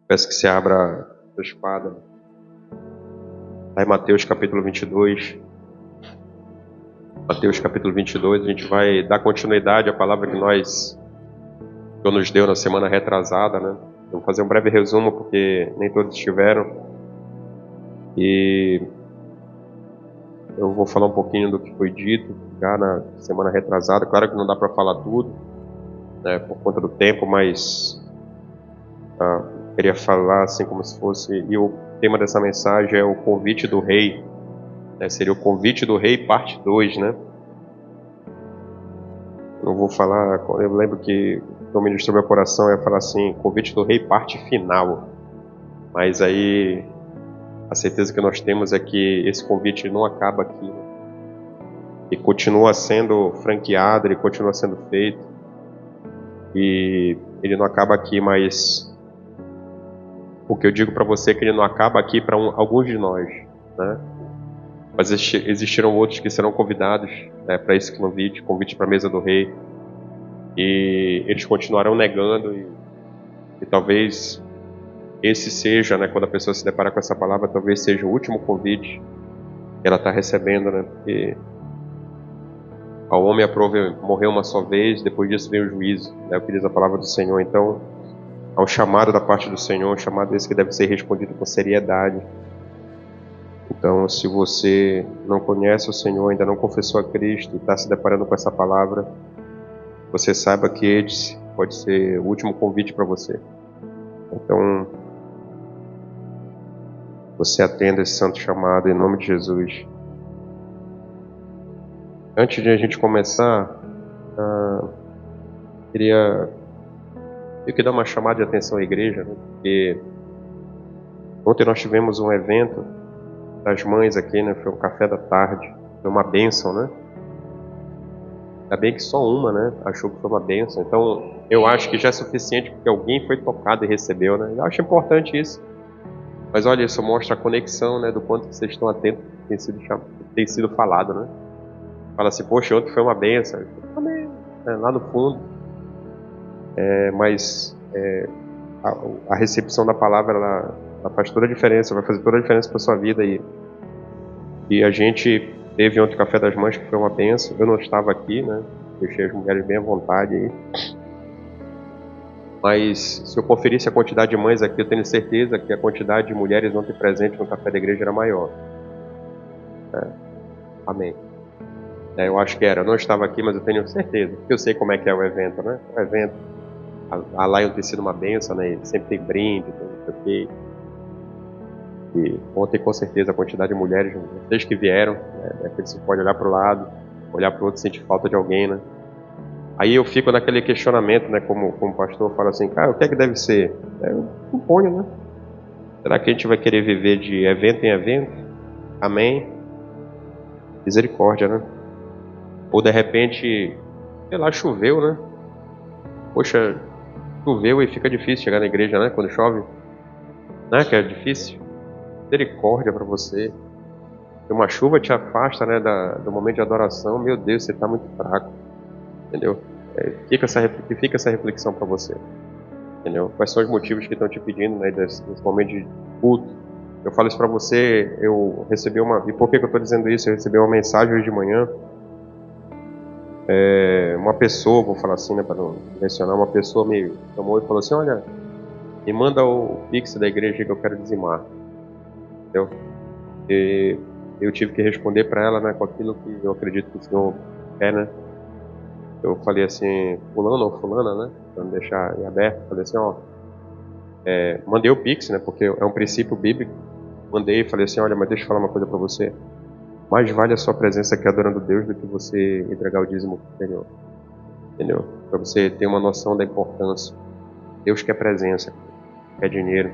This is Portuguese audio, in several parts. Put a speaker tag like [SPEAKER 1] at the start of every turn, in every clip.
[SPEAKER 1] Peço que se abra a espada. Lá em Mateus capítulo 22. Mateus capítulo 22, a gente vai dar continuidade à palavra que Deus nos deu na semana retrasada, né? Vou fazer um breve resumo, porque nem todos estiveram. E eu vou falar um pouquinho do que foi dito já na semana retrasada. Claro que não dá para falar tudo, né, por conta do tempo, mas queria falar assim como se fosse... E o tema dessa mensagem é o convite do rei. Seria o convite do rei, parte 2, né? Eu vou falar... Eu lembro que o ministro do meu coração ia falar assim, convite do rei, parte final. Mas aí a certeza que nós temos é que esse convite não acaba aqui, né? E continua sendo franqueado, ele continua sendo feito. E ele não acaba aqui, mas o que eu digo para você é que ele não acaba aqui para alguns de nós, né? Mas existirão outros que serão convidados, né, para esse convite para a mesa do rei. E eles continuarão negando e talvez esse seja, né, quando a pessoa se deparar com essa palavra, talvez seja o último convite que ela está recebendo, né? Porque ao homem aprove morrer uma só vez, depois disso vem o juízo, né? O que diz a palavra do Senhor. Então, há um chamado da parte do Senhor, um chamado esse que deve ser respondido com seriedade. Então, se você não conhece o Senhor, ainda não confessou a Cristo e está se deparando com essa palavra, você saiba que esse pode ser o último convite para você. Então, você atenda esse santo chamado em nome de Jesus. Antes de a gente começar, queria dar uma chamada de atenção à igreja, né? Porque ontem nós tivemos um evento das mães aqui, né? Foi um café da tarde, foi uma bênção, né? Ainda bem que só uma, né? Achou que foi uma bênção. Então, eu acho que já é suficiente porque alguém foi tocado e recebeu, né? Eu acho importante isso. Mas olha, isso mostra a conexão, né? Do quanto vocês estão atentos ao que tem sido falado, né? Fala assim, poxa, ontem foi uma bênção. Amém. Lá no fundo. Mas a recepção da palavra, ela faz toda a diferença, vai fazer toda a diferença para a sua vida. E a gente teve ontem o Café das Mães, que foi uma bênção. Eu não estava aqui, né? Deixei as mulheres bem à vontade aí. Mas se eu conferisse a quantidade de mães aqui, eu tenho certeza que a quantidade de mulheres ontem presentes no Café da Igreja era maior. Amém. Eu acho que era. Eu não estava aqui, mas eu tenho certeza. Porque eu sei como é que é o evento, né? O evento, a Lion tem sido uma bênção, né? Sempre tem brinde, tem não sei o quê. E ontem, com certeza, a quantidade de mulheres, desde que vieram, né? Você pode olhar para o lado, olhar para o outro e sentir falta de alguém, né? Aí eu fico naquele questionamento, né? Como o pastor fala assim, cara, o que é que deve ser? Eu suponho, né? Será que a gente vai querer viver de evento em evento? Amém? Misericórdia, né? Ou de repente, sei lá, choveu, né? Poxa, choveu e fica difícil chegar na igreja, né? Quando chove, né? Que é difícil. Misericórdia para você. Uma chuva te afasta, né? Do momento de adoração. Meu Deus, você está muito fraco. Entendeu? Fica essa reflexão para você. Entendeu? Quais são os motivos que estão te pedindo, né? Nesse momento de culto. Eu falo isso para você. Eu recebi e por que eu estou dizendo isso? Eu recebi uma mensagem hoje de manhã. Uma pessoa, vou falar assim, né, para não mencionar, uma pessoa me chamou e falou assim, olha, me manda o Pix da igreja que eu quero dizimar. Entendeu? E eu tive que responder para ela, né, com aquilo que eu acredito que o Senhor quer, né. Eu falei assim, fulano ou fulana, né, para não deixar em aberto, falei assim, mandei o Pix, né, porque é um princípio bíblico, mandei e falei assim, olha, mas deixa eu falar uma coisa para você, mais vale a sua presença aqui adorando Deus do que você entregar o dízimo pro Senhor. Entendeu? Para você ter uma noção da importância. Deus quer presença, quer dinheiro.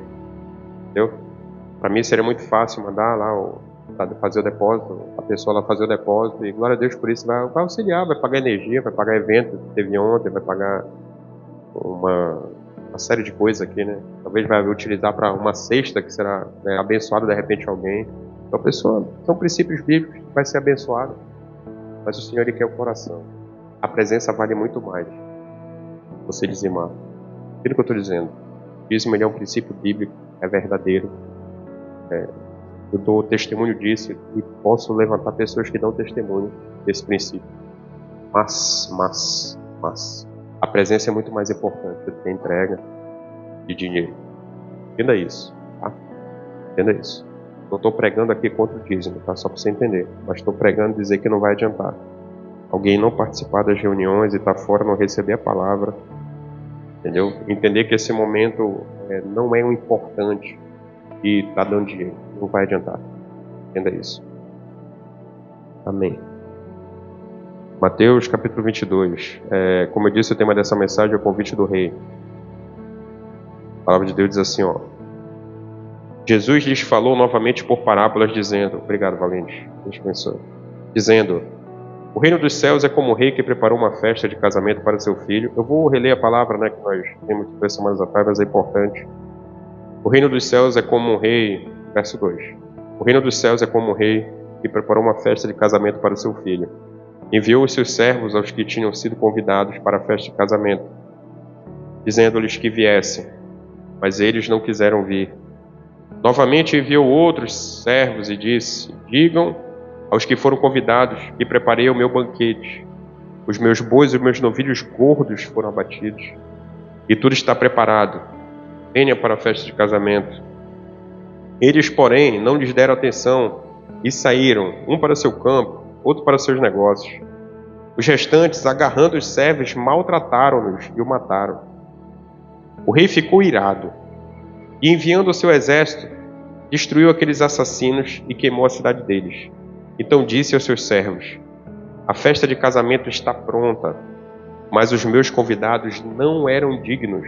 [SPEAKER 1] Entendeu? Para mim seria muito fácil mandar lá, fazer o depósito, a pessoa lá fazer o depósito e glória a Deus por isso, vai auxiliar, vai pagar energia, vai pagar evento que teve ontem, vai pagar uma série de coisas aqui, né? Talvez vai utilizar para uma cesta que será, né, abençoada de repente alguém. Então a pessoa, são princípios bíblicos, vai ser abençoado. Mas o Senhor, Ele quer o coração. A presença vale muito mais. Você dizimar. Aquilo que eu estou dizendo. dízimo ele é um princípio bíblico, é verdadeiro. Eu dou testemunho disso e posso levantar pessoas que dão testemunho desse princípio. Mas, a presença é muito mais importante do que a entrega de dinheiro. Entenda isso, tá? Entenda isso. Não estou pregando aqui contra o dízimo, tá? Só para você entender. Mas estou pregando dizer que não vai adiantar. Alguém não participar das reuniões e estar fora, não receber a palavra. Entendeu? Entender que esse momento não é o importante e está dando dinheiro. Não vai adiantar. Entenda isso. Amém. Mateus capítulo 22. Como eu disse, o tema dessa mensagem é o convite do rei. A palavra de Deus diz assim, ó. Jesus lhes falou novamente por parábolas, dizendo... Obrigado, Valente. Deus abençoe. Dizendo... O reino dos céus é como um rei que preparou uma festa de casamento para seu filho. Eu vou reler a palavra, que nós temos 2 semanas atrás, mas é importante. O reino dos céus é como um rei... Verso 2. O reino dos céus é como um rei que preparou uma festa de casamento para seu filho. Enviou os seus servos aos que tinham sido convidados para a festa de casamento, dizendo-lhes que viessem, mas eles não quiseram vir. Novamente enviou outros servos e disse: digam aos que foram convidados que preparei o meu banquete. Os meus bois e os meus novilhos gordos foram abatidos, e tudo está preparado. Venha para a festa de casamento. Eles, porém, não lhes deram atenção e saíram, um para seu campo, outro para seus negócios. Os restantes, agarrando os servos, maltrataram-nos e o mataram. O rei ficou irado e, enviando o seu exército, destruiu aqueles assassinos e queimou a cidade deles. Então disse aos seus servos: a festa de casamento está pronta, mas os meus convidados não eram dignos.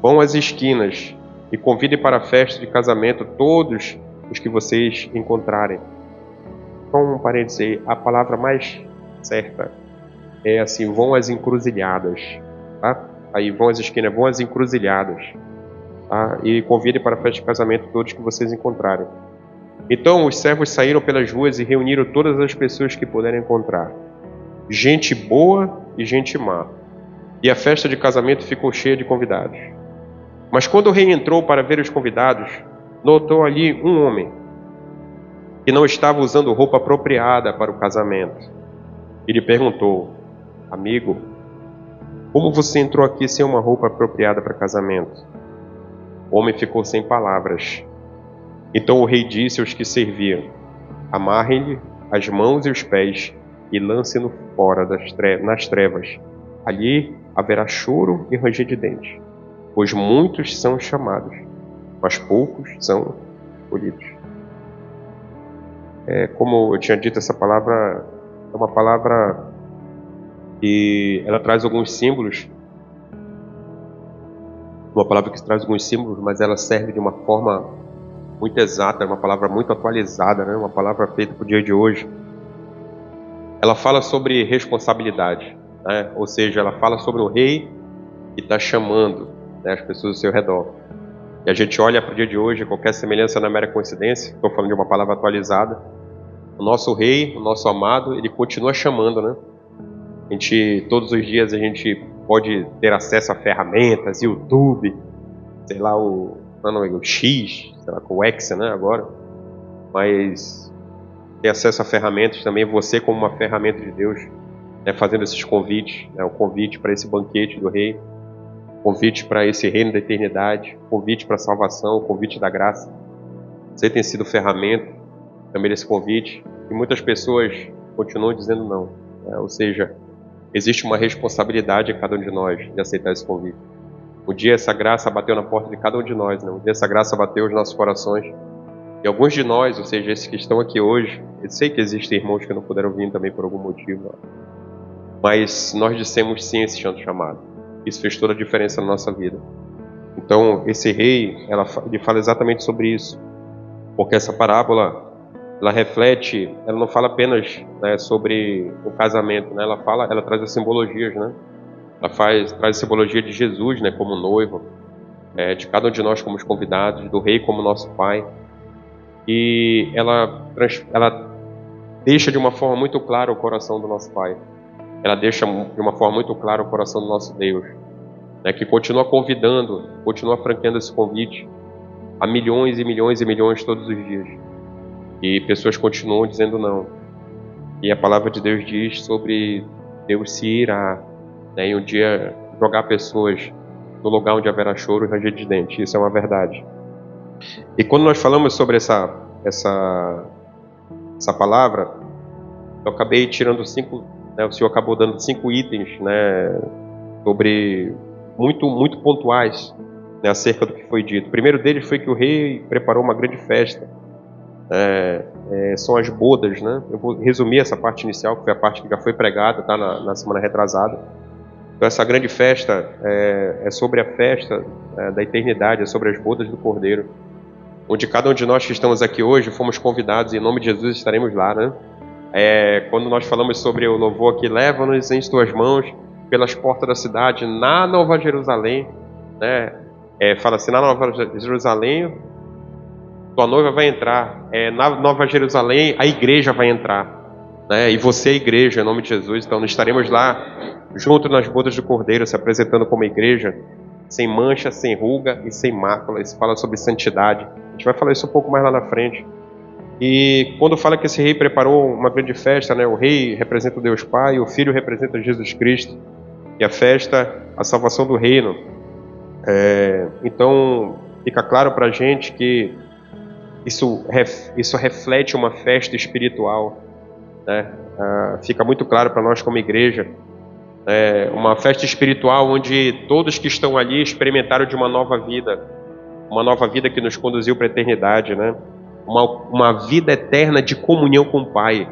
[SPEAKER 1] Vão às esquinas e convidem para a festa de casamento todos os que vocês encontrarem. Só um parênteses aí, a palavra mais certa é assim: vão às encruzilhadas, tá? Aí vão às esquinas, vão às encruzilhadas, tá? E convidem para a festa de casamento todos que vocês encontrarem. Então os servos saíram pelas ruas e reuniram todas as pessoas que puderam encontrar, gente boa e gente má, e a festa de casamento ficou cheia de convidados. Mas quando o rei entrou para ver os convidados, notou ali um homem que não estava usando roupa apropriada para o casamento. Ele perguntou: amigo, como você entrou aqui sem uma roupa apropriada para casamento? O homem ficou sem palavras. Então o rei disse aos que serviam: amarrem-lhe as mãos e os pés e lancem-no fora nas trevas. Ali haverá choro e ranger de dentes, pois muitos são chamados, mas poucos são escolhidos. Como eu tinha dito, essa palavra é uma palavra que ela traz alguns símbolos. Uma palavra que traz alguns símbolos, mas ela serve de uma forma muito exata, é uma palavra muito atualizada, uma palavra feita para o dia de hoje. Ela fala sobre responsabilidade, ou seja, ela fala sobre o rei que está chamando as pessoas ao seu redor. E a gente olha para o dia de hoje, qualquer semelhança não é mera coincidência. Estou falando de uma palavra atualizada. O nosso rei, o nosso amado, ele continua chamando, todos os dias a gente pode ter acesso a ferramentas, YouTube, sei lá, o X, sei lá, com o X, agora. Mas ter acesso a ferramentas também, você como uma ferramenta de Deus, fazendo esses convites, o convite para esse banquete do rei, convite para esse reino da eternidade, convite para a salvação, convite da graça. Você tem sido ferramenta também desse convite, e muitas pessoas continuam dizendo não. Ou seja, existe uma responsabilidade em cada um de nós de aceitar esse convite. Um dia essa graça bateu na porta de cada um de nós, Um dia essa graça bateu nos nossos corações. E alguns de nós, ou seja, esses que estão aqui hoje, eu sei que existem irmãos que não puderam vir também por algum motivo, mas nós dissemos sim a esse chamado. Isso fez toda a diferença na nossa vida. Então, esse rei, ele fala exatamente sobre isso. Porque essa parábola, ela reflete, ela não fala apenas sobre o casamento, ela traz as simbologias, Ela traz a simbologia de Jesus, como noivo, de cada um de nós como os convidados, do rei como nosso pai. E ela deixa de uma forma muito clara o coração do nosso pai. Ela deixa de uma forma muito clara o coração do nosso Deus. né, que continua convidando, continua franqueando esse convite a milhões e milhões e milhões todos os dias. E pessoas continuam dizendo não. E a palavra de Deus diz sobre Deus se irá, né, em um dia jogar pessoas no lugar onde haverá choro e ranger de dentes. Isso é uma verdade. E quando nós falamos sobre essa palavra, eu acabei tirando 5, né, o Senhor acabou dando 5 itens, né, sobre muito pontuais, né, acerca do que foi dito. O primeiro deles foi que o rei preparou uma grande festa. São as bodas, né? Eu vou resumir essa parte inicial, que foi a parte que já foi pregada, tá, na semana retrasada. Então essa grande festa é sobre a festa da eternidade, é sobre as bodas do Cordeiro, onde cada um de nós que estamos aqui hoje fomos convidados, e em nome de Jesus estaremos lá, né? Quando nós falamos sobre o louvor aqui, leva-nos em tuas mãos pelas portas da cidade, na Nova Jerusalém, né? Fala assim, na Nova Jerusalém, tua noiva vai entrar, na Nova Jerusalém, a igreja vai entrar, né? E você é a igreja, em nome de Jesus. Então nós estaremos lá, junto nas bodas do Cordeiro, se apresentando como igreja, sem mancha, sem ruga e sem mácula. Isso fala sobre santidade. A gente vai falar isso um pouco mais lá na frente. E quando fala que esse rei preparou uma grande festa, né? O rei representa o Deus Pai, o Filho representa Jesus Cristo, e a festa, a salvação do reino. Então fica claro para a gente que isso reflete uma festa espiritual, né? Fica muito claro para nós como igreja, uma festa espiritual onde todos que estão ali experimentaram de uma nova vida que nos conduziu para a eternidade, né? Uma vida eterna de comunhão com o Pai.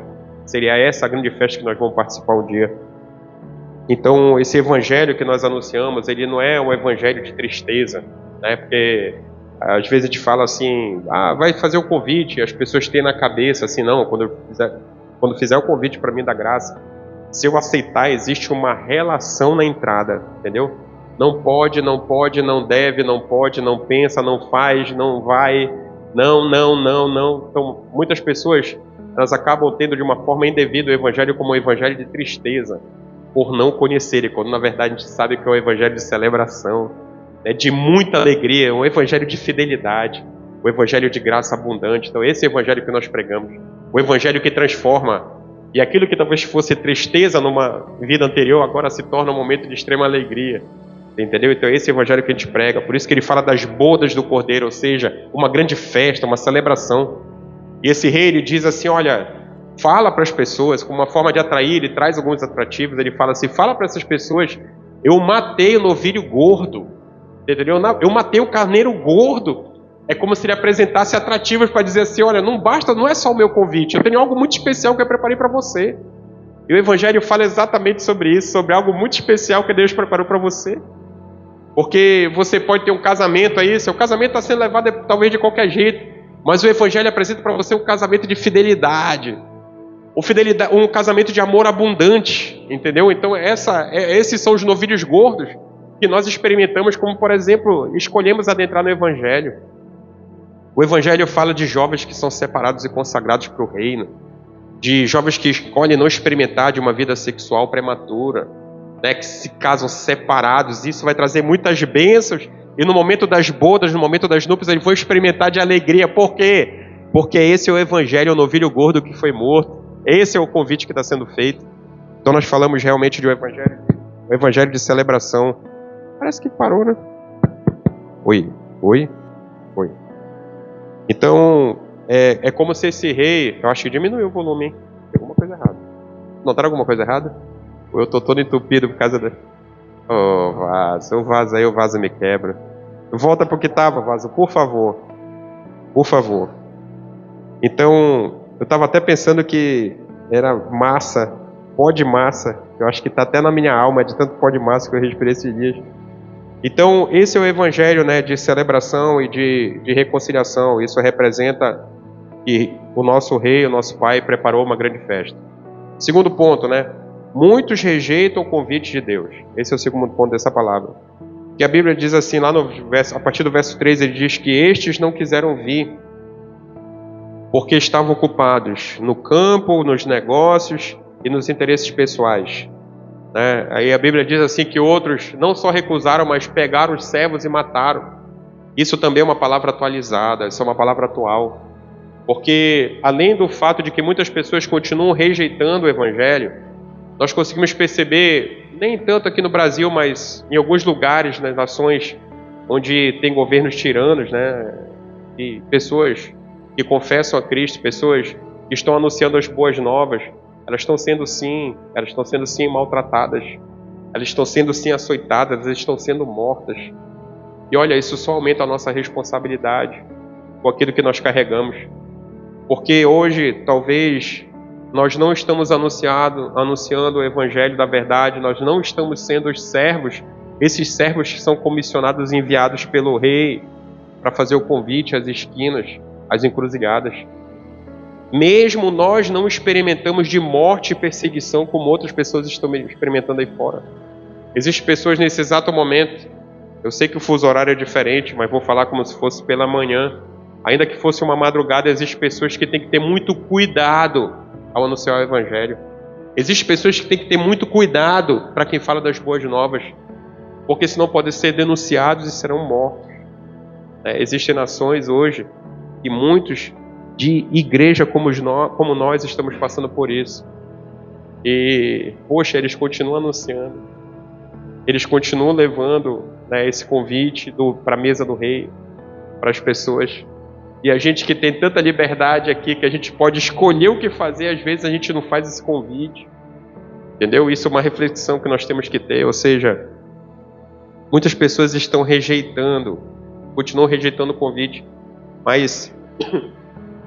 [SPEAKER 1] Seria essa a grande festa que nós vamos participar um dia. Então esse evangelho que nós anunciamos, ele não é um evangelho de tristeza, né? Porque às vezes a gente fala assim, vai fazer o convite, as pessoas têm na cabeça assim, não, quando fizer o convite para mim da graça, se eu aceitar, existe uma relação na entrada, entendeu? Não pode, não deve, não pode, não pensa, não faz, não vai, não. Então muitas pessoas, elas acabam tendo de uma forma indevida o evangelho como um evangelho de tristeza, por não conhecerem, quando na verdade a gente sabe que é um evangelho de celebração, de muita alegria, um evangelho de fidelidade, o evangelho de graça abundante. Então esse é o evangelho que nós pregamos, o evangelho que transforma, e aquilo que talvez fosse tristeza numa vida anterior, agora se torna um momento de extrema alegria, entendeu? Então esse é o evangelho que a gente prega. Por isso que ele fala das bodas do Cordeiro, ou seja, uma grande festa, uma celebração. E esse rei, ele diz assim, olha, fala para as pessoas, como uma forma de atrair, ele traz alguns atrativos, ele fala assim, fala para essas pessoas, eu matei o novilho gordo, entendeu? Eu matei o carneiro gordo. É como se ele apresentasse atrativos para dizer assim, olha, não basta, não é só o meu convite, eu tenho algo muito especial que eu preparei para você. E o Evangelho fala exatamente sobre isso, sobre algo muito especial que Deus preparou para você. Porque você pode ter um casamento aí, seu casamento está sendo levado talvez de qualquer jeito, mas o Evangelho apresenta para você um casamento de fidelidade, um casamento de amor abundante, entendeu? Então esses são os novilhos gordos que nós experimentamos, como por exemplo, escolhemos adentrar no Evangelho. O Evangelho fala de jovens que são separados e consagrados para o reino, de jovens que escolhem não experimentar de uma vida sexual prematura, né, que se casam separados. Isso vai trazer muitas bênçãos, e no momento das bodas, no momento das núpcias, eles vão experimentar de alegria. Por quê? Porque esse é o Evangelho, o novilho gordo que foi morto. Esse é o convite que está sendo feito. Então nós falamos realmente de um evangelho de celebração. Parece que parou, né? Oi. Então, é como se esse rei... Eu acho que diminuiu o volume, hein? Tem alguma coisa errada. Notaram alguma coisa errada? Ou eu tô todo entupido por causa da... O vaso me quebra. Volta pro que tava, vaso, por favor. Por favor. Então, eu tava até pensando que era massa, pó de massa. Eu acho que tá até na minha alma, de tanto pó de massa que eu respirei esses dias. Então, esse é o evangelho, né, de celebração e de reconciliação. Isso representa que o nosso rei, o nosso pai, preparou uma grande festa. Segundo ponto, né? Muitos rejeitam o convite de Deus. Esse é o segundo ponto dessa palavra. Que a Bíblia diz assim, lá no verso, a partir do verso 3, ele diz que estes não quiseram vir, porque estavam ocupados no campo, nos negócios e nos interesses pessoais. né? Aí a Bíblia diz assim que outros não só recusaram, mas pegaram os servos e mataram. Isso também é uma palavra atualizada, isso é uma palavra atual. Porque além do fato de que muitas pessoas continuam rejeitando o Evangelho, nós conseguimos perceber, nem tanto aqui no Brasil, mas em alguns lugares, nas nações onde tem governos tiranos, né? E pessoas que confessam a Cristo, pessoas que estão anunciando as boas novas, elas estão sendo sim maltratadas, elas estão sendo sim açoitadas, elas estão sendo mortas. E olha, isso só aumenta a nossa responsabilidade com aquilo que nós carregamos. Porque hoje, talvez, nós não estamos anunciando o Evangelho da verdade, nós não estamos sendo os servos, esses servos que são comissionados e enviados pelo rei para fazer o convite às esquinas, às encruzilhadas. Mesmo nós não experimentamos de morte e perseguição como outras pessoas estão experimentando aí fora. Existem pessoas nesse exato momento, eu sei que o fuso horário é diferente, mas vou falar como se fosse pela manhã. Ainda que fosse uma madrugada, existem pessoas que têm que ter muito cuidado ao anunciar o Evangelho. Existem pessoas que têm que ter muito cuidado para quem fala das boas novas, porque senão podem ser denunciados e serão mortos. Existem nações hoje e muitos de igreja como nós estamos passando por isso. E, poxa, eles continuam anunciando, eles continuam levando, né, esse convite para a mesa do rei, para as pessoas. E a gente que tem tanta liberdade aqui, que a gente pode escolher o que fazer, às vezes a gente não faz esse convite. Entendeu? Isso é uma reflexão que nós temos que ter. Ou seja, muitas pessoas estão continuam rejeitando o convite. Mas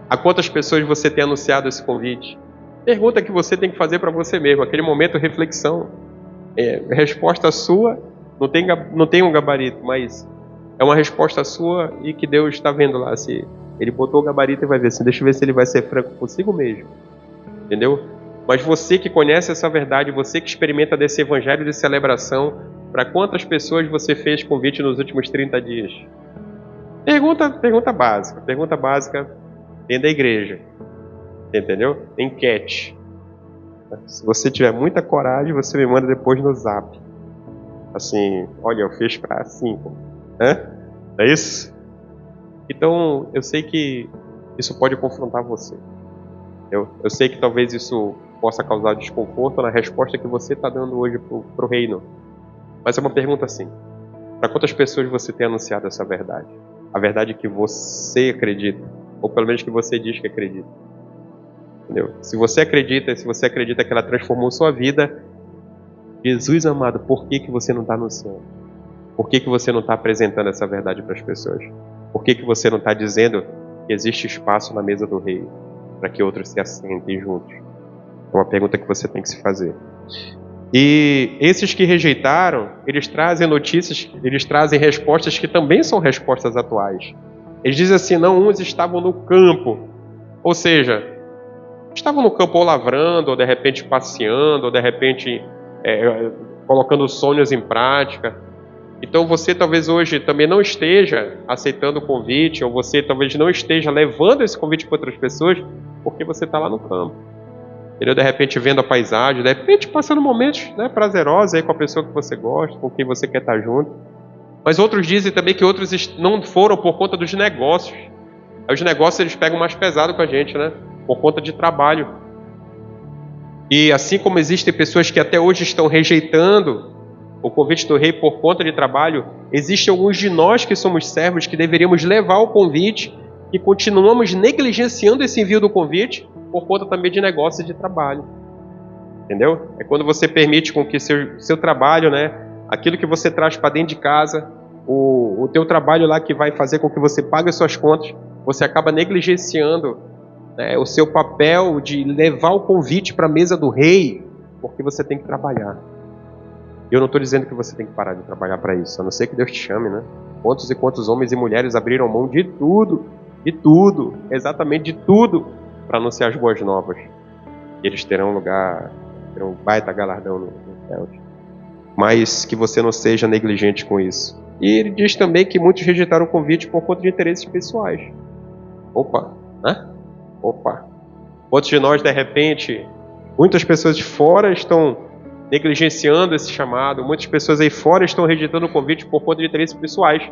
[SPEAKER 1] a quantas pessoas você tem anunciado esse convite? Pergunta que você tem que fazer para você mesmo. Aquele momento, reflexão. Resposta sua, não tem um gabarito, mas é uma resposta sua e que Deus está vendo lá. Se ele botou o gabarito e vai ver assim, deixa eu ver se ele vai ser franco consigo mesmo. Entendeu? Mas você que conhece essa verdade, você que experimenta desse evangelho de celebração, para quantas pessoas você fez convite nos últimos 30 dias? Pergunta básica dentro da igreja. Entendeu? Enquete. Se você tiver muita coragem, você me manda depois no zap. Assim, olha, eu fiz para 5. É isso? Então, eu sei que isso pode confrontar você. Eu sei que talvez isso possa causar desconforto na resposta que você está dando hoje para o reino. Mas é uma pergunta assim. Para quantas pessoas você tem anunciado essa verdade? A verdade que você acredita. Ou pelo menos que você diz que acredita. Entendeu? Se você acredita que ela transformou sua vida, Jesus amado, por que você não está anunciando? Por que você não está apresentando essa verdade para as pessoas? Por que você não está dizendo que existe espaço na mesa do rei para que outros se assentem juntos? É uma pergunta que você tem que se fazer. E esses que rejeitaram, eles trazem notícias, eles trazem respostas que também são respostas atuais. Eles dizem assim, não, uns estavam no campo, ou seja, estavam no campo ou lavrando, ou de repente passeando, ou de repente colocando sonhos em prática. Então você talvez hoje também não esteja aceitando o convite, ou você talvez não esteja levando esse convite para outras pessoas, porque você está lá no campo. Entendeu? De repente vendo a paisagem, de repente passando momentos, né, prazerosos aí com a pessoa que você gosta, com quem você quer estar junto. Mas outros dizem também que outros não foram por conta dos negócios. Aí os negócios eles pegam mais pesado com a gente, né? Por conta de trabalho. E assim como existem pessoas que até hoje estão rejeitando o convite do rei por conta de trabalho, existem alguns de nós que somos servos que deveríamos levar o convite e continuamos negligenciando esse envio do convite por conta também de negócio e de trabalho. Entendeu? É quando você permite com que seu trabalho, né, aquilo que você traz para dentro de casa, o teu trabalho lá que vai fazer com que você pague as suas contas, você acaba negligenciando, né, o seu papel de levar o convite para a mesa do rei, porque você tem que trabalhar. Eu não estou dizendo que você tem que parar de trabalhar para isso, a não ser que Deus te chame, né? Quantos e quantos homens e mulheres abriram mão de tudo, exatamente de tudo, para anunciar as boas novas. E eles terão um baita galardão no céu. Mas que você não seja negligente com isso. E ele diz também que muitos rejeitaram o convite por conta de interesses pessoais. Opa. Outros de nós, de repente, muitas pessoas de fora estão negligenciando esse chamado. Muitas pessoas aí fora estão rejeitando o convite por conta de interesses pessoais.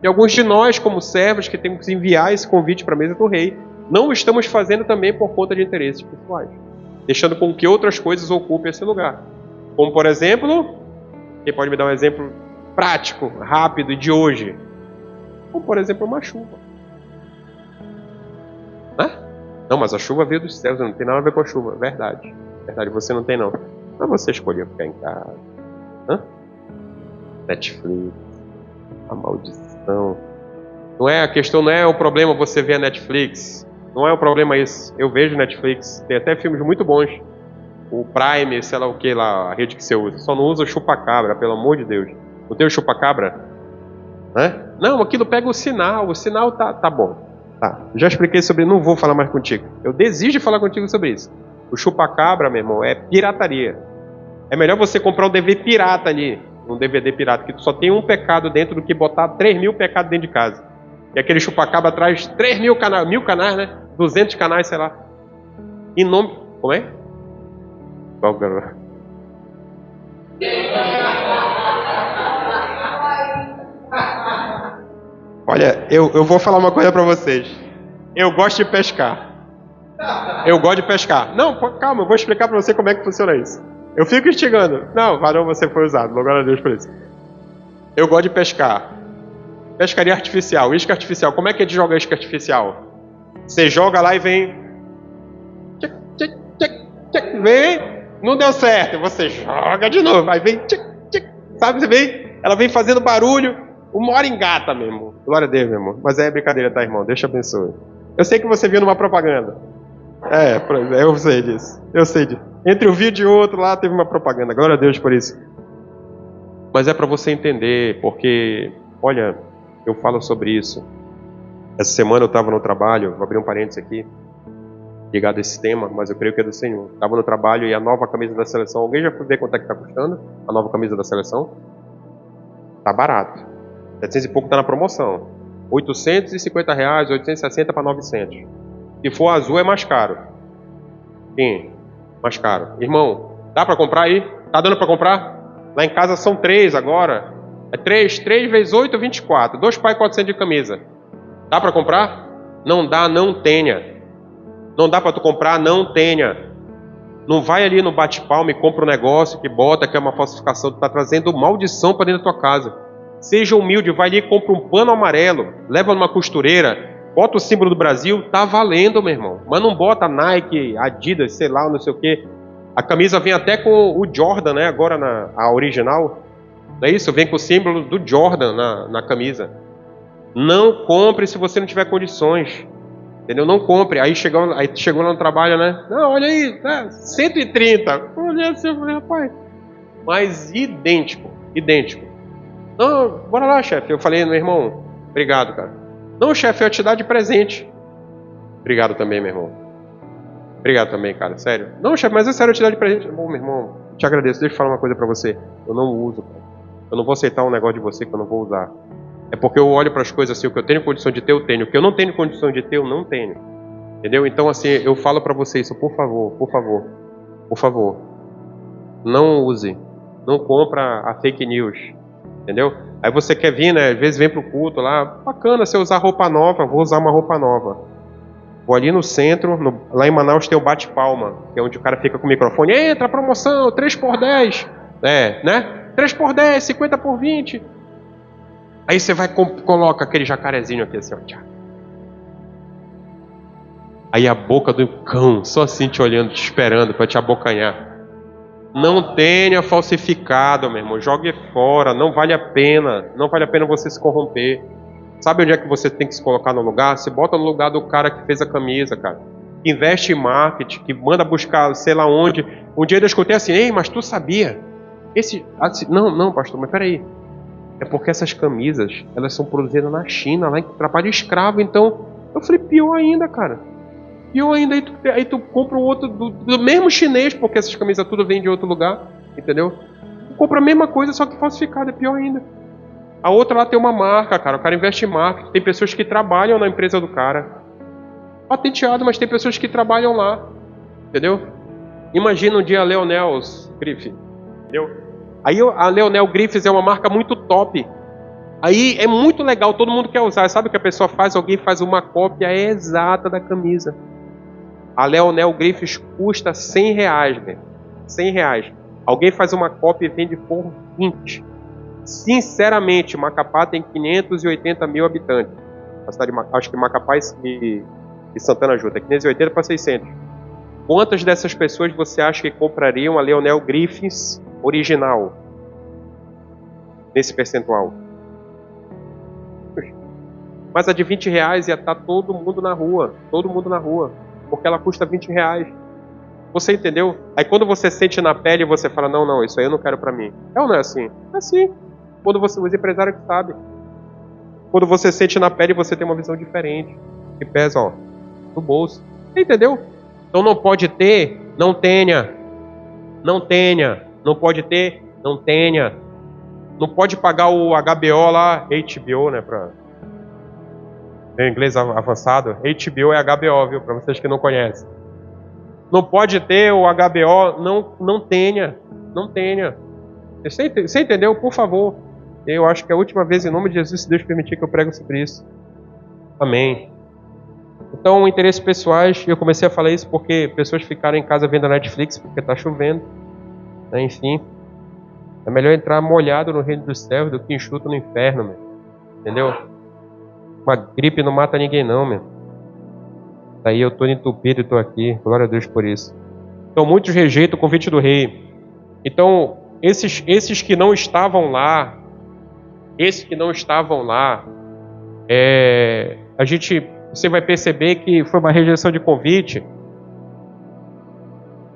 [SPEAKER 1] E alguns de nós, como servos, que temos que enviar esse convite para a mesa do rei, não estamos fazendo também por conta de interesses pessoais, deixando com que outras coisas ocupem esse lugar. Como, por exemplo, quem pode me dar um exemplo prático, rápido e de hoje? Como, por exemplo, uma chuva. Hã? Não, mas a chuva veio dos céus, não tem nada a ver com a chuva. Verdade. Verdade, você não tem não. Mas você escolheu ficar em casa. Hã? Netflix. A maldição. Não é a questão, não é o problema você ver a Netflix. Não é o problema isso. Eu vejo Netflix. Tem até filmes muito bons. O Prime, sei lá o que lá, a rede que você usa. Só não usa o chupa-cabra, pelo amor de Deus. Não tem o chupa-cabra? Hã? Não, aquilo pega o sinal. O sinal tá bom. Tá. Já expliquei sobre. Não vou falar mais contigo. Eu desisto de falar contigo sobre isso. O chupa-cabra, meu irmão, é pirataria. É melhor você comprar um DVD pirata ali. Um DVD pirata, que só tem um pecado dentro do que botar 3.000 pecados dentro de casa. E aquele chupa-cabra traz 3.000 canais, 1.000 canais, né? 200 canais, sei lá. Em nome... Como é? Qual que era? Olha, eu vou falar uma coisa pra vocês. Eu gosto de pescar. Eu gosto de pescar. Não, calma, eu vou explicar pra você como é que funciona isso. Eu fico instigando. Não, varão, você foi usado. Glória a Deus por isso. Eu gosto de pescar. Pescaria artificial, isca artificial. Como é que a gente joga isca artificial? Você joga lá e vem... Vem, não deu certo. Você joga de novo. Aí vem... Sabe, você vem... Ela vem fazendo barulho. Uma hora engata mesmo. Glória a Deus, meu irmão. Mas é brincadeira, tá, irmão? Deixa eu abençoe. Eu sei que você viu numa propaganda. Eu sei disso. Eu sei disso. Entre um vídeo e outro lá teve uma propaganda. Glória a Deus por isso. Mas é para você entender, porque, olha, eu falo sobre isso. Essa semana eu estava no trabalho, vou abrir um parênteses aqui, ligado a esse tema, mas eu creio que é do Senhor. Estava no trabalho e a nova camisa da seleção, alguém já foi ver quanto é que está custando? A nova camisa da seleção? Tá barato. 700 e pouco está na promoção. R$850, 860 para 900. Se for azul é mais caro. Sim, mais caro. Irmão, dá para comprar aí? Tá dando para comprar? Lá em casa são 3 agora. É 3 vezes 8, 24. 2 pai 400 de camisa. Dá para comprar? Não dá, não tenha. Não dá para tu comprar, não tenha. Não vai ali no bate-palma e compra um negócio que bota que é uma falsificação. Tu tá trazendo maldição para dentro da tua casa. Seja humilde, vai ali e compra um pano amarelo. Leva numa costureira. Bota o símbolo do Brasil, tá valendo, meu irmão. Mas não bota Nike, Adidas, sei lá, não sei o que. A camisa vem até com o Jordan, né? Agora a original. Não é isso? Vem com o símbolo do Jordan na camisa. Não compre se você não tiver condições. Entendeu? Não compre. Aí chegou lá no trabalho, né? Não, olha aí, 130. Olha assim, eu falei, rapaz. Mas idêntico. Não, bora lá, chefe. Eu falei, meu irmão, obrigado, cara. Não, chefe, eu te dar de presente. Obrigado também, meu irmão. Obrigado também, cara, sério. Não, chefe, mas é sério, eu te dar de presente. Bom, meu irmão, te agradeço. Deixa eu falar uma coisa pra você. Eu não uso, cara. Eu não vou aceitar um negócio de você que eu não vou usar. É porque eu olho para as coisas assim, o que eu tenho condição de ter, eu tenho. O que eu não tenho condição de ter, eu não tenho. Entendeu? Então, assim, eu falo para você isso, por favor. Não use. Não compra a fake news. Entendeu? Aí você quer vir, né? Às vezes vem pro culto lá. Bacana, se eu usar roupa nova, vou usar uma roupa nova. Vou ali no centro, lá em Manaus tem o bate-palma, que é onde o cara fica com o microfone. Entra, promoção, 3x10. Né? 3x10, 50 por 20. Aí você vai coloca aquele jacarezinho aqui assim, ó. Aí a boca do cão, só assim te olhando, te esperando para te abocanhar. Não tenha falsificado, meu irmão. Jogue fora, não vale a pena. Não vale a pena você se corromper. Sabe onde é que você tem que se colocar no lugar? Você bota no lugar do cara que fez a camisa, cara. Que investe em marketing, que manda buscar sei lá onde. Um dia eu escutei assim, ei, mas tu sabia? Não, pastor, mas peraí. É porque essas camisas, elas são produzidas na China, lá em trabalho escravo. Então, eu falei, pior ainda, cara. Pior ainda, aí tu compra um outro do mesmo chinês, porque essas camisas tudo vêm de outro lugar, entendeu? Tu compra a mesma coisa, só que falsificada, é pior ainda. A outra lá tem uma marca, cara, o cara investe em marketing. Tem pessoas que trabalham na empresa do cara. Patenteado, mas tem pessoas que trabalham lá, entendeu? Imagina um dia Leonel Griffith entendeu? Aí a Leonel Griffiths é uma marca muito top. Aí é muito legal, todo mundo quer usar. Sabe o que a pessoa faz? Alguém faz uma cópia exata da camisa. A Leonel Griffiths custa R$100, velho. R$100. Alguém faz uma cópia e vende por 20. Sinceramente, Macapá tem 580 mil habitantes. A cidade de Macapá, acho que Macapá e Santana junto, é 580 para 600. Quantas dessas pessoas você acha que comprariam a Leonel Griffiths original? Nesse percentual? Mas a de R$20 ia estar todo mundo na rua. Todo mundo na rua. Porque ela custa R$20. Você entendeu? Aí quando você sente na pele, você fala, não, isso aí eu não quero pra mim. É ou não é assim? É assim. Quando você, os empresários que sabem. Quando você sente na pele, você tem uma visão diferente. Que pesa, ó, no bolso. Você entendeu? Então não pode ter, não tenha. Não tenha. Não pode ter, não tenha. Não pode pagar o HBO lá, HBO, né, em inglês avançado. HBO é HBO, viu? Para vocês que não conhecem. Não pode ter o HBO, não tenha. Não tenha. Você entendeu? Por favor. Eu acho que é a última vez, em nome de Jesus, se Deus permitir, que eu prego sobre isso. Amém. Então, interesses pessoais, eu comecei a falar isso porque pessoas ficaram em casa vendo a Netflix porque está chovendo. Enfim. É melhor entrar molhado no reino dos céus do que enxuto no inferno, meu. Entendeu? Uma gripe não mata ninguém não, meu. Daí eu estou entupido e estou aqui. Glória a Deus por isso. Então muitos rejeitam o convite do rei. Então, esses que não estavam lá, você vai perceber que foi uma rejeição de convite.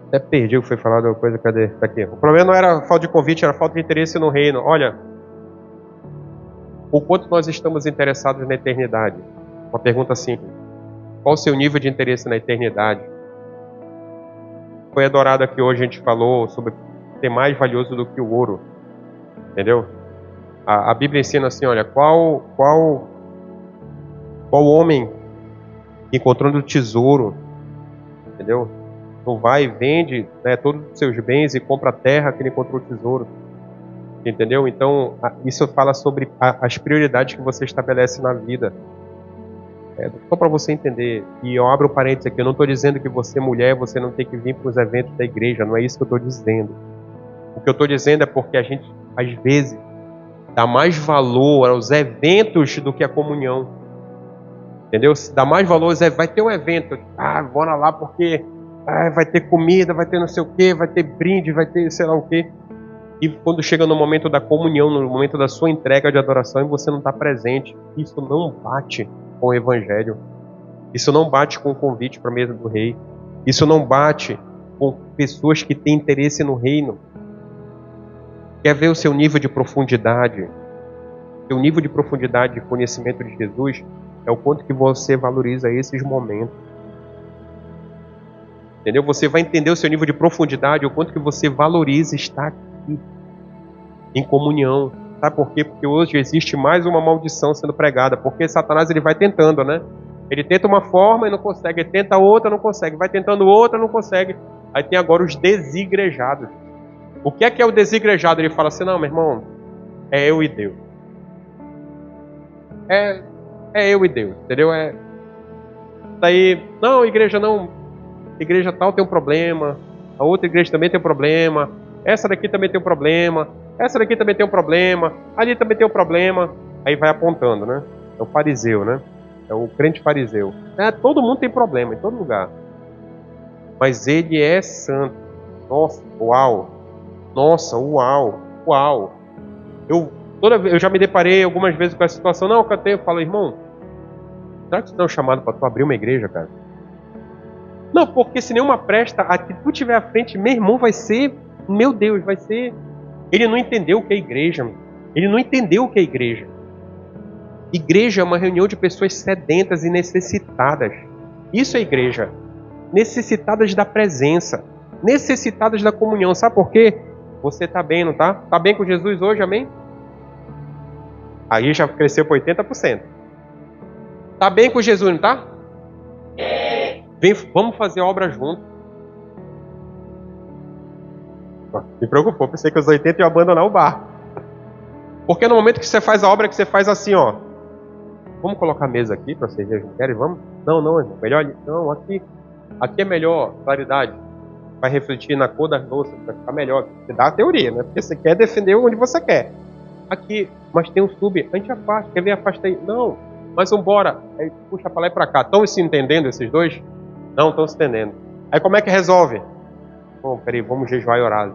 [SPEAKER 1] Até perdi o que foi falado, uma coisa, cadê? Tá aqui. O problema não era falta de convite, era falta de interesse no reino. Olha, o quanto nós estamos interessados na eternidade? Uma pergunta simples. Qual o seu nível de interesse na eternidade? Foi adorado aqui hoje, a gente falou sobre ser mais valioso do que o ouro. Entendeu? A Bíblia ensina assim, olha, qual homem encontrando o tesouro, entendeu? Não vai e vende, né, todos os seus bens e compra a terra que ele encontrou o tesouro. Entendeu? Então, isso fala sobre as prioridades que você estabelece na vida. Só para você entender. E eu abro parênteses aqui, eu não estou dizendo que você, mulher, você não tem que vir para os eventos da igreja. Não é isso que eu estou dizendo. O que eu estou dizendo é porque a gente, às vezes, dá mais valor aos eventos do que a comunhão. Entendeu? Dá mais valor, vai ter um evento. Bora lá porque vai ter comida, vai ter não sei o que, vai ter brinde, vai ter sei lá o que. E quando chega no momento da comunhão, no momento da sua entrega de adoração e você não está presente, isso não bate com o evangelho. Isso não bate com o convite para a mesa do rei. Isso não bate com pessoas que têm interesse no reino. Quer ver o seu nível de profundidade? Seu nível de profundidade de conhecimento de Jesus é o quanto que você valoriza esses momentos. Entendeu? Você vai entender o seu nível de profundidade, o quanto que você valoriza estar aqui em comunhão. Sabe por quê? Porque hoje existe mais uma maldição sendo pregada, porque Satanás ele vai tentando, né? Ele tenta uma forma e não consegue, ele tenta outra, não consegue, vai tentando outra, não consegue. Aí tem agora os desigrejados. O que é o desigrejado? Ele fala assim, não, meu irmão, é eu e Deus. É eu e Deus, entendeu? Daí, não, igreja tal tem um problema, a outra igreja também tem um problema, essa daqui também tem um problema, essa daqui também tem um problema, ali também tem um problema. Aí vai apontando, né? É o fariseu, né? É o crente fariseu. Todo mundo tem problema, em todo lugar. Mas ele é santo. Nossa, uau! Nossa, uau! Uau! Eu já me deparei algumas vezes com essa situação. Não, eu falo, irmão, será que isso não é um chamado para tu abrir uma igreja, cara? Não, porque se nenhuma presta, a que tu tiver à frente, meu irmão, vai ser, meu Deus, vai ser... Ele não entendeu o que é igreja. Ele não entendeu o que é igreja. Igreja é uma reunião de pessoas sedentas e necessitadas. Isso é igreja. Necessitadas da presença. Necessitadas da comunhão. Sabe por quê? Você está bem, não está? Está bem com Jesus hoje, amém? Aí já cresceu para 80%. Está bem com Jesus, não está? Vamos fazer obra junto. Me preocupou, pensei que os 80 iam abandonar o barco. Porque no momento que você faz a obra, que você faz assim, ó. Vamos colocar a mesa aqui para servir as mulheres? Vamos? Não, irmão. Melhor ali. Não, aqui. Aqui é melhor, claridade. Vai refletir na cor das louças, vai ficar melhor. Você dá a teoria, né? Porque você quer defender onde você quer. Aqui, mas tem um sub, a gente afasta, quer ver, afasta aí. Não, mas vambora. Aí puxa pra lá e pra cá. Estão se entendendo esses dois? Não, estão se entendendo. Aí como é que resolve? Bom, peraí, vamos jejuar e orar.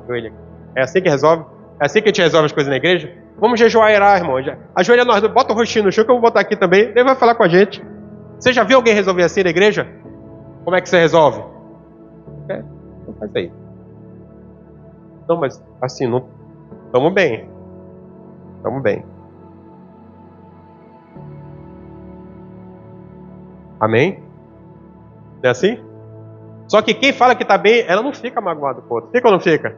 [SPEAKER 1] É assim que resolve? É assim que a gente resolve as coisas na igreja? Vamos jejuar e orar, irmão. Ajoelha nós, bota o rostinho no chão que eu vou botar aqui também. Ele vai falar com a gente. Você já viu alguém resolver assim na igreja? Como é que você resolve? Não faz aí. Não, mas assim, não. Estamos bem. Estamos bem. Amém? Não é assim? Só que quem fala que está bem, ela não fica magoada com o outro. Fica ou não fica?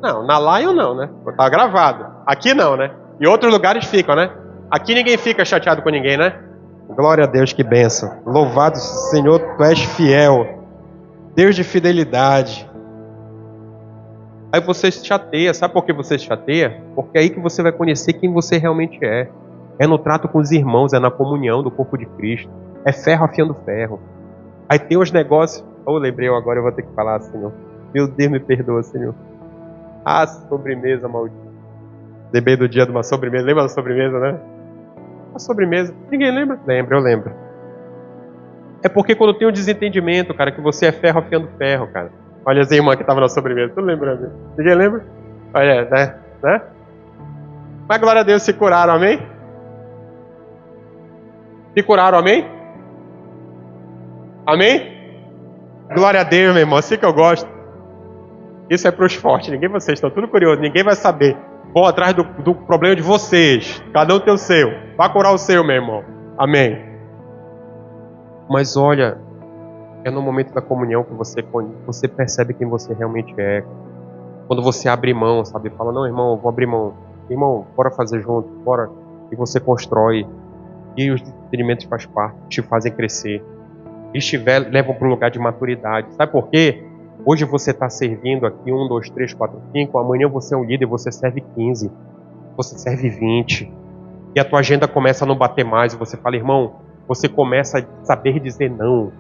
[SPEAKER 1] Não, na Lion não, né? Tá gravado. Aqui não, né? Em outros lugares ficam, né? Aqui ninguém fica chateado com ninguém, né? Glória a Deus, que bênção. Louvado Senhor, Tu és fiel. Deus de fidelidade. Aí você se chateia. Sabe por que você se chateia? Porque é aí que você vai conhecer quem você realmente é. É no trato com os irmãos, é na comunhão do corpo de Cristo. É ferro afiando ferro. Aí tem os negócios. Oh, lembrei agora, eu vou ter que falar, Senhor. Meu Deus, me perdoa, Senhor. A sobremesa maldita. Lembrei do dia de uma sobremesa. Lembra da sobremesa, né? A sobremesa. Ninguém lembra? Lembra, eu lembro. É porque quando tem um desentendimento, cara, que você é ferro afiando ferro, cara. Olha as irmãs que estavam na sobremesa. Tu lembra? Ninguém lembra? Olha, né? Mas glória a Deus, se curaram, amém? Se curaram, amém? Amém? Glória a Deus, meu irmão. Assim que eu gosto. Isso é para os fortes. Ninguém, vocês estão tudo curiosos. Ninguém vai saber. Vão atrás do problema de vocês. Cada um tem o seu. Vai curar o seu, meu irmão. Amém. Mas olha, é no momento da comunhão que você percebe quem você realmente é. Quando você abre mão, sabe? Fala, não, irmão, eu vou abrir mão. Irmão, bora fazer junto, bora. E você constrói. E os experimentos faz parte, te fazem crescer. Eles levam para um lugar de maturidade. Sabe por quê? Hoje você está servindo aqui 1, 2, 3, 4, 5. Amanhã você é um líder e você serve 15. Você serve 20. E a tua agenda começa a não bater mais. E você fala, irmão, você começa a saber dizer não.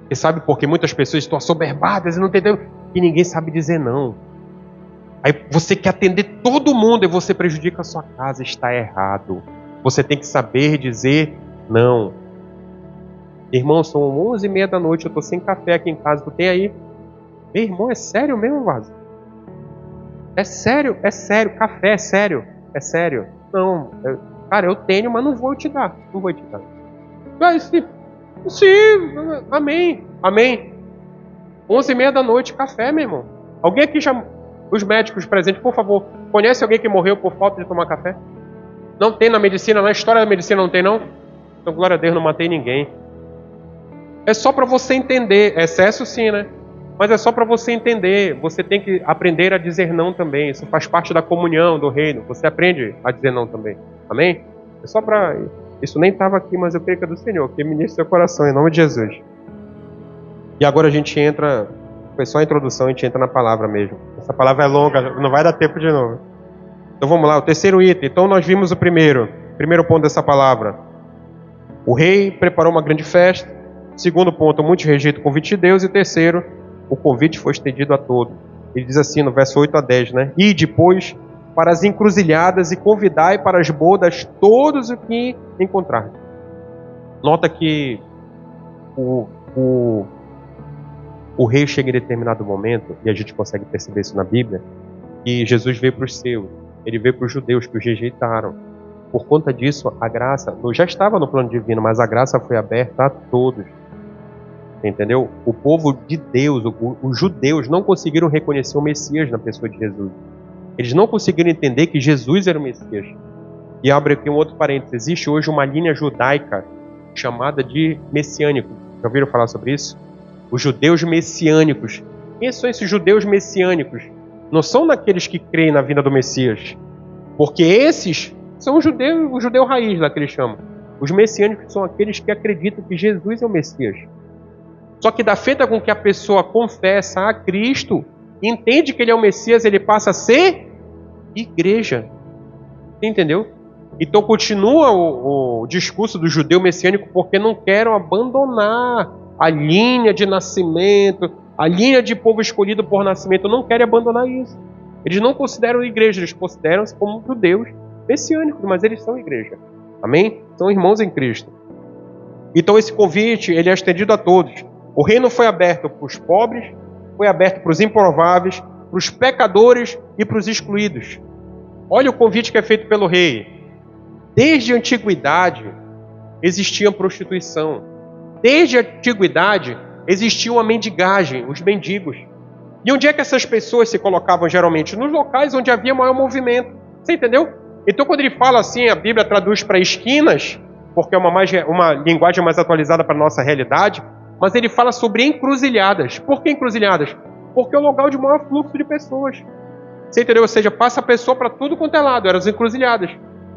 [SPEAKER 1] Você sabe por que muitas pessoas estão assoberbadas e não entendem que ninguém sabe dizer não. Aí você quer atender todo mundo e você prejudica a sua casa. Está errado. Você tem que saber dizer não. Irmão, são 11h30 da noite, eu estou sem café aqui em casa. Tu tem aí? Meu irmão, é sério mesmo, Vaso? É sério, café, é sério. Não, cara, eu tenho, mas não vou te dar. Sim, amém. 11h30 da noite, café, meu irmão. Alguém aqui já, os médicos presentes, por favor, conhece alguém que morreu por falta de tomar café? Não tem na medicina, na história da medicina não tem não? Então, glória a Deus, não matei ninguém. É só para você entender, excesso sim, né? Mas é só para você entender, você tem que aprender a dizer não também. Isso faz parte da comunhão do reino. Você aprende a dizer não também. Amém? É só para... Isso nem estava aqui, mas eu creio que é do Senhor, que ministra seu coração, em nome de Jesus. E agora a gente entra... Foi só a introdução, a gente entra na palavra mesmo. Essa palavra é longa, não vai dar tempo de novo. Então vamos lá, o terceiro item. Então nós vimos o primeiro ponto dessa palavra. O rei preparou uma grande festa. Segundo ponto, muitos rejeitam o convite de Deus. E terceiro, o convite foi estendido a todos. Ele diz assim no verso 8 a 10, né? E depois para as encruzilhadas e convidai para as bodas todos os que encontrar. Nota que o rei chega em determinado momento, e a gente consegue perceber isso na Bíblia, que Jesus veio para os seus, ele veio para os judeus que os rejeitaram. Por conta disso, a graça já estava no plano divino, mas a graça foi aberta a todos. Entendeu? O povo de Deus, os judeus, não conseguiram reconhecer o Messias na pessoa de Jesus. Eles não conseguiram entender que Jesus era o Messias. E abre aqui um outro parênteses. Existe hoje uma linha judaica chamada de messiânico. Já ouviram falar sobre isso? Os judeus messiânicos. Quem são esses judeus messiânicos? Não são naqueles que creem na vinda do Messias. Porque esses são o judeu raiz lá que eles chamam. Os messiânicos são aqueles que acreditam que Jesus é o Messias. Só que da feita com que a pessoa confessa a Cristo, entende que ele é o Messias, ele passa a ser igreja. Entendeu? Então continua o discurso do judeu messiânico, porque não querem abandonar a linha de nascimento, a linha de povo escolhido por nascimento, não querem abandonar isso. Eles não consideram igreja, eles consideram-se como judeus messiânicos, mas eles são igreja. Amém? São irmãos em Cristo. Então esse convite, ele é estendido a todos. O reino foi aberto para os pobres, foi aberto para os improváveis, para os pecadores e para os excluídos. Olha o convite que é feito pelo rei. Desde a antiguidade existia prostituição. Desde a antiguidade existia uma mendigagem, os mendigos. E onde é que essas pessoas se colocavam geralmente? Nos locais onde havia maior movimento. Você entendeu? Então quando ele fala assim, a Bíblia traduz para esquinas, porque é uma linguagem mais atualizada para a nossa realidade, mas ele fala sobre encruzilhadas. Por que encruzilhadas? Porque é o local de maior fluxo de pessoas. Você entendeu? Ou seja, passa a pessoa para tudo quanto é lado, eram as encruzilhadas.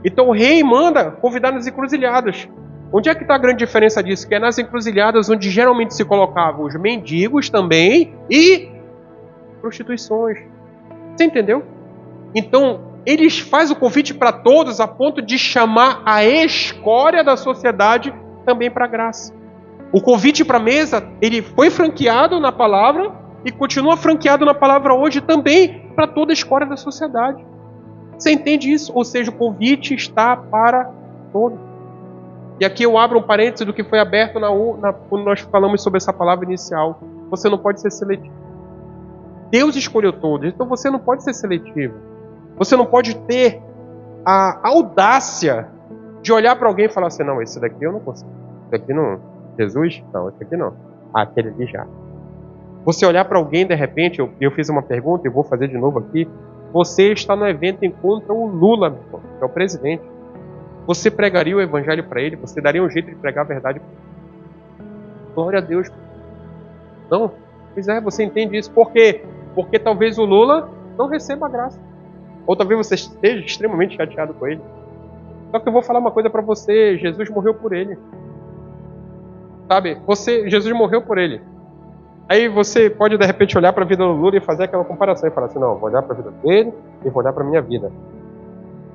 [SPEAKER 1] Então o rei manda convidar nas encruzilhadas. Onde é que está a grande diferença disso? Que é nas encruzilhadas onde geralmente se colocavam os mendigos também e prostituições. Você entendeu? Então, eles fazem o convite para todos a ponto de chamar a escória da sociedade também para a graça. O convite para a mesa, ele foi franqueado na palavra e continua franqueado na palavra hoje também para toda a escória da sociedade. Você entende isso? Ou seja, o convite está para todos. E aqui eu abro um parênteses do que foi aberto quando nós falamos sobre essa palavra inicial. Você não pode ser seletivo. Deus escolheu todos, então você não pode ser seletivo. Você não pode ter a audácia de olhar para alguém e falar assim, não, esse daqui eu não consigo. Esse daqui não. Jesus? Não, esse aqui não. Ah, aquele ali já. Você olhar para alguém, de repente, eu fiz uma pergunta e vou fazer de novo aqui. Você está no evento em contra o Lula, meu irmão, que é o presidente. Você pregaria o evangelho para ele? Você daria um jeito de pregar a verdade? Glória a Deus. Não? Pois é, você entende isso. Por quê? Porque talvez o Lula não receba a graça. Ou talvez você esteja extremamente chateado com ele. Só que eu vou falar uma coisa para você. Jesus morreu por ele. Sabe? Jesus morreu por ele. Aí você pode de repente olhar para a vida do Lula e fazer aquela comparação e falar assim, não, vou olhar para a vida dele e vou olhar para a minha vida.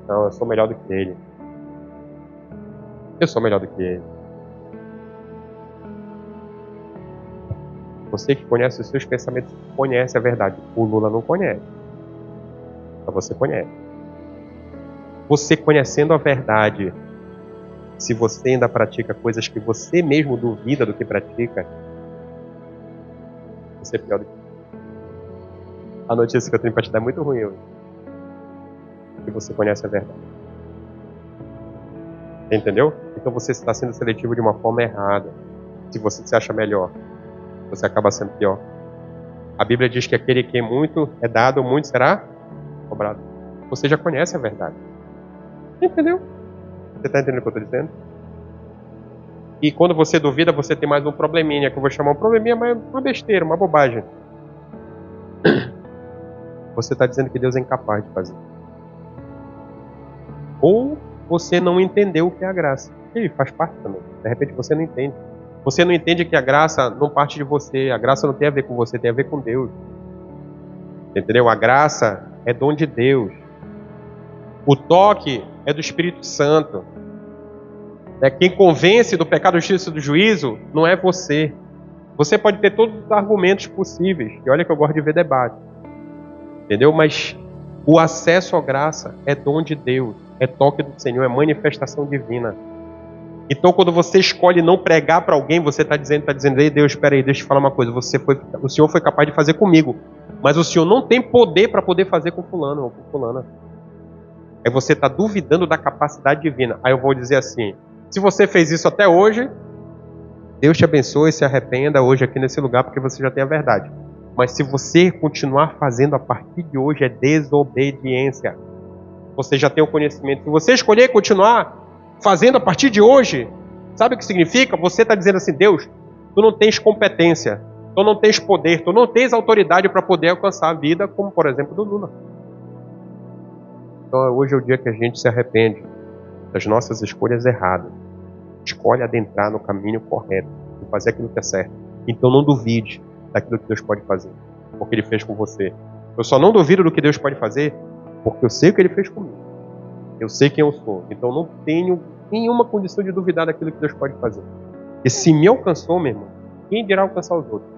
[SPEAKER 1] Não, eu sou melhor do que ele. Eu sou melhor do que ele. Você que conhece os seus pensamentos, conhece a verdade. O Lula não conhece. Mas você conhece. Você conhecendo a verdade, se você ainda pratica coisas que você mesmo duvida do que pratica, você é pior do que... A notícia que eu tenho para te dar é muito ruim hoje. Porque você conhece a verdade. Entendeu? Então você está sendo seletivo de uma forma errada. Se você se acha melhor, você acaba sendo pior. A Bíblia diz que aquele que muito é dado, muito será cobrado. Você já conhece a verdade. Entendeu? Você está entendendo o que eu estou dizendo? E quando você duvida, você tem mais um probleminha, que eu vou chamar um probleminha, mas uma besteira, uma bobagem. Você está dizendo que Deus é incapaz de fazer. Ou você não entendeu o que é a graça. E faz parte também. De repente você não entende. Você não entende que a graça não parte de você. A graça não tem a ver com você, tem a ver com Deus. Entendeu? A graça é dom de Deus. O toque é do Espírito Santo. Quem convence do pecado, justiça e do juízo não é você. Você pode ter todos os argumentos possíveis. E olha que eu gosto de ver debate. Entendeu? Mas o acesso à graça é dom de Deus. É toque do Senhor, é manifestação divina. Então quando você escolhe não pregar para alguém, você está dizendo, ei Deus, espera aí, deixa eu te falar uma coisa. O Senhor foi capaz de fazer comigo. Mas o Senhor não tem poder para poder fazer com fulano ou com fulana. Aí você está duvidando da capacidade divina. Aí eu vou dizer assim, se você fez isso até hoje, Deus te abençoe e se arrependa hoje aqui nesse lugar, porque você já tem a verdade. Mas se você continuar fazendo a partir de hoje, é desobediência. Você já tem o conhecimento. Se você escolher continuar fazendo a partir de hoje, sabe o que significa? Você está dizendo assim, Deus, tu não tens competência, tu não tens poder, tu não tens autoridade para poder alcançar a vida, como por exemplo do Lula. Então hoje é o dia que a gente se arrepende das nossas escolhas erradas. Escolhe adentrar no caminho correto e fazer aquilo que é certo. Então não duvide daquilo que Deus pode fazer. porque Ele fez com você. Eu só não duvido do que Deus pode fazer, porque eu sei o que Ele fez comigo. Eu sei quem eu sou. Então não tenho nenhuma condição de duvidar daquilo que Deus pode fazer. E se me alcançou, meu irmão, quem dirá alcançar os outros?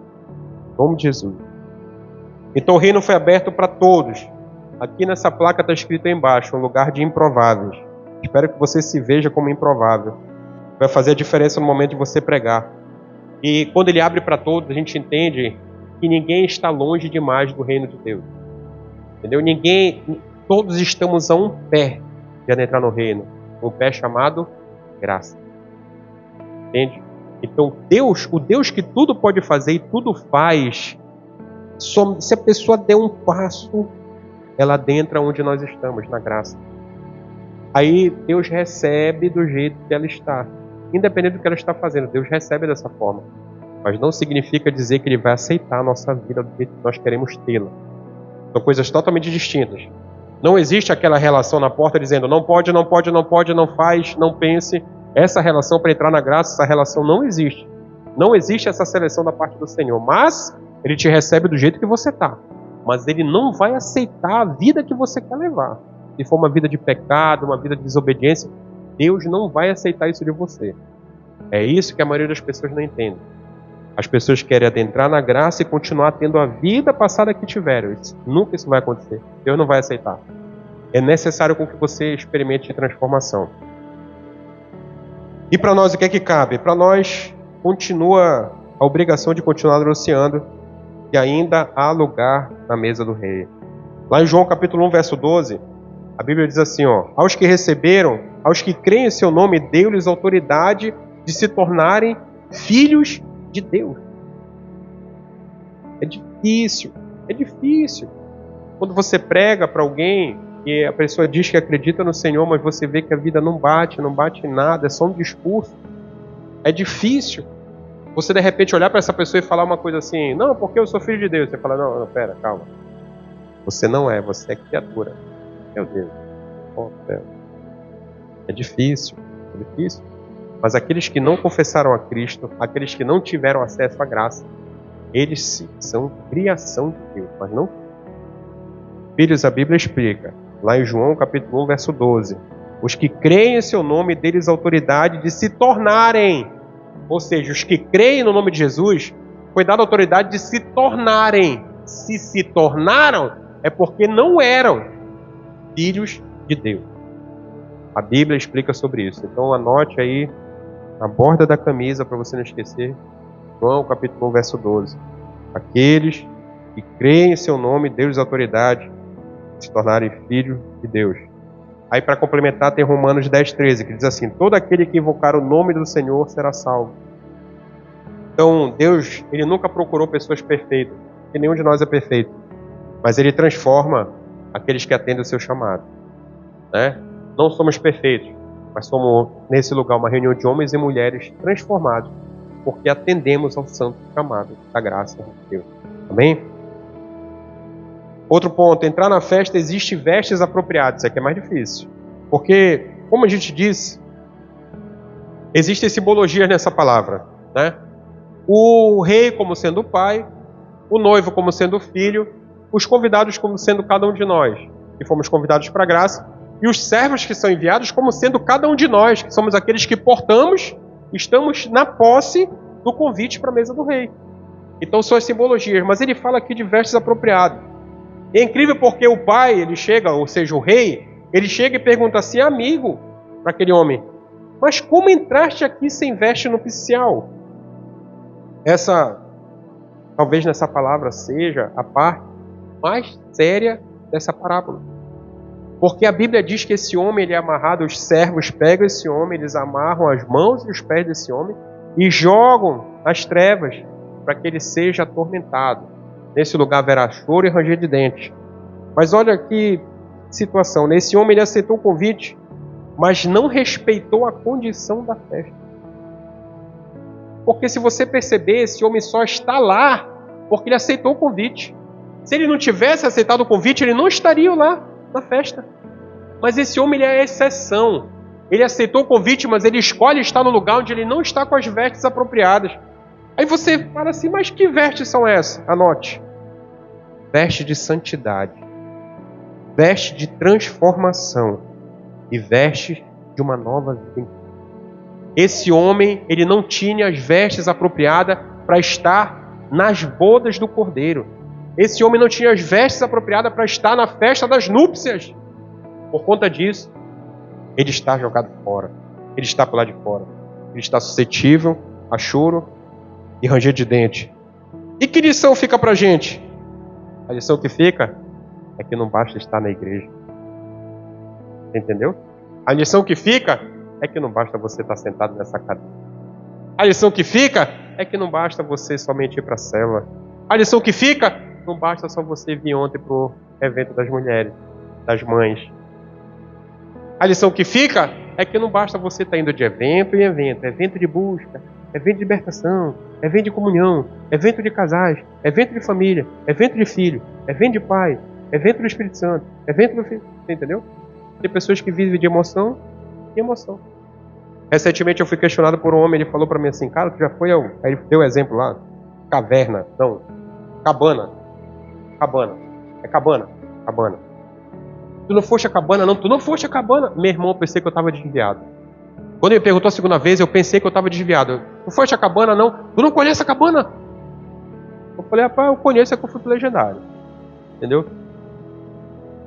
[SPEAKER 1] Em nome de Jesus. Então o reino foi aberto para todos. Aqui nessa placa está escrito aí embaixo, um lugar de improváveis. Espero que você se veja como improvável. Vai fazer a diferença no momento de você pregar. E quando Ele abre para todos, a gente entende que ninguém está longe demais do reino de Deus. Entendeu? Todos estamos a um pé de adentrar no reino. Um pé chamado graça. Entende? Então Deus, o Deus que tudo pode fazer e tudo faz, se a pessoa der um passo, ela adentra onde nós estamos, na graça. Aí Deus recebe do jeito que ela está. Independente do que ela está fazendo, Deus recebe dessa forma. Mas não significa dizer que Ele vai aceitar a nossa vida do jeito que nós queremos tê-la. São coisas totalmente distintas. Não existe aquela relação na porta dizendo não pode, não pode, não pode, não faz, não pense. Essa relação para entrar na graça, essa relação não existe. Não existe essa seleção da parte do Senhor. Mas Ele te recebe do jeito que você está. Mas Ele não vai aceitar a vida que você quer levar. Se for uma vida de pecado, uma vida de desobediência, Deus não vai aceitar isso de você. É isso que a maioria das pessoas não entende. As pessoas querem adentrar na graça e continuar tendo a vida passada que tiveram. Nunca isso vai acontecer. Deus não vai aceitar. É necessário com que você experimente transformação. E para nós o que é que cabe? Para nós continua a obrigação de continuar anunciando que ainda há lugar na mesa do rei. Lá em João capítulo 1, verso 12, a Bíblia diz assim, aos que receberam, aos que creem em seu nome, deu-lhes autoridade de se tornarem filhos de Deus. É difícil. Quando você prega para alguém e a pessoa diz que acredita no Senhor, mas você vê que a vida não bate em nada, é só um discurso. É difícil. Você de repente olhar para essa pessoa e falar uma coisa assim, não, porque eu sou filho de Deus. Você fala, não, pera, calma. Você não é, você é criatura. Meu Deus. É difícil. Mas aqueles que não confessaram a Cristo, aqueles que não tiveram acesso à graça, eles sim são criação de Deus, mas não filhos. A Bíblia explica, lá em João capítulo 1, verso 12, os que creem em seu nome, deles autoridade de se tornarem, ou seja, os que creem no nome de Jesus, foi dada a autoridade de se tornarem. Se tornaram, é porque não eram filhos de Deus. A Bíblia explica sobre isso. Então anote aí na borda da camisa para você não esquecer. João capítulo 1, verso 12. Aqueles que creem em seu nome, deu-lhes autoridade de se tornarem filhos de Deus. Aí para complementar tem Romanos 10, 13, que diz assim, todo aquele que invocar o nome do Senhor será salvo. Então Deus, Ele nunca procurou pessoas perfeitas, porque nenhum de nós é perfeito. Mas Ele transforma aqueles que atendem o seu chamado. Né? Não somos perfeitos, mas somos nesse lugar uma reunião de homens e mulheres transformados, porque atendemos ao santo chamado da graça de Deus. Amém? Outro ponto, entrar na festa existe vestes apropriadas. Isso aqui é mais difícil. Porque, como a gente disse, existem simbologias nessa palavra. Né? O rei como sendo o pai, o noivo como sendo o filho, os convidados como sendo cada um de nós, que fomos convidados para a graça, e os servos que são enviados como sendo cada um de nós, que somos aqueles que portamos, estamos na posse do convite para a mesa do rei. Então são as simbologias, mas ele fala aqui de vestes apropriadas. E é incrível porque o pai, ele chega, ou seja, o rei, ele chega e pergunta assim, amigo, para aquele homem, mas como entraste aqui sem veste nupcial? Essa, talvez nessa palavra seja a parte mais séria dessa parábola. Porque a Bíblia diz que esse homem ele é amarrado, os servos pegam esse homem, eles amarram as mãos e os pés desse homem e jogam nas trevas para que ele seja atormentado. Nesse lugar haverá choro e ranger de dentes. Mas olha que situação, esse homem ele aceitou o convite, mas não respeitou a condição da festa. Porque se você perceber, esse homem só está lá porque ele aceitou o convite. Se ele não tivesse aceitado o convite, ele não estaria lá na festa. Mas esse homem ele é a exceção. Ele aceitou o convite, mas ele escolhe estar no lugar onde ele não está com as vestes apropriadas. Aí você fala assim, mas que vestes são essas? Anote. veste de santidade, veste de transformação e veste de uma nova vida. Esse homem, ele não tinha as vestes apropriadas para estar nas bodas do Cordeiro. Esse homem não tinha as vestes apropriadas para estar na festa das núpcias. Por conta disso, ele está jogado fora. Ele está por lá de fora. Ele está suscetível a choro e ranger de dente. E que lição fica para a gente? A lição que fica é que não basta estar na igreja. Entendeu? A lição que fica é que não basta você estar sentado nessa cadeira. A lição que fica é que não basta você somente ir para a célula. A lição que fica, não basta só você vir ontem para o evento das mulheres, das mães. A lição que fica é que não basta você estar indo de evento em evento. Evento de busca, evento de libertação, evento de comunhão, evento de casais, evento de família, evento de filho, evento de pai, evento do Espírito Santo, evento do Filho. Você entendeu? Tem pessoas que vivem de emoção e emoção. Recentemente eu fui questionado por um homem, ele falou para mim assim, cara, tu já foi ao... Aí ele deu exemplo lá, caverna, não, cabana. É cabana. Tu não foste a cabana, não? Tu não foste a cabana? Meu irmão, eu pensei que eu estava desviado. Quando ele perguntou a segunda vez, eu pensei que eu estava desviado. Tu foste a cabana, não? Tu não conhece a cabana? Eu falei, rapaz, eu conheço, é que eu fui pro legendário. Entendeu?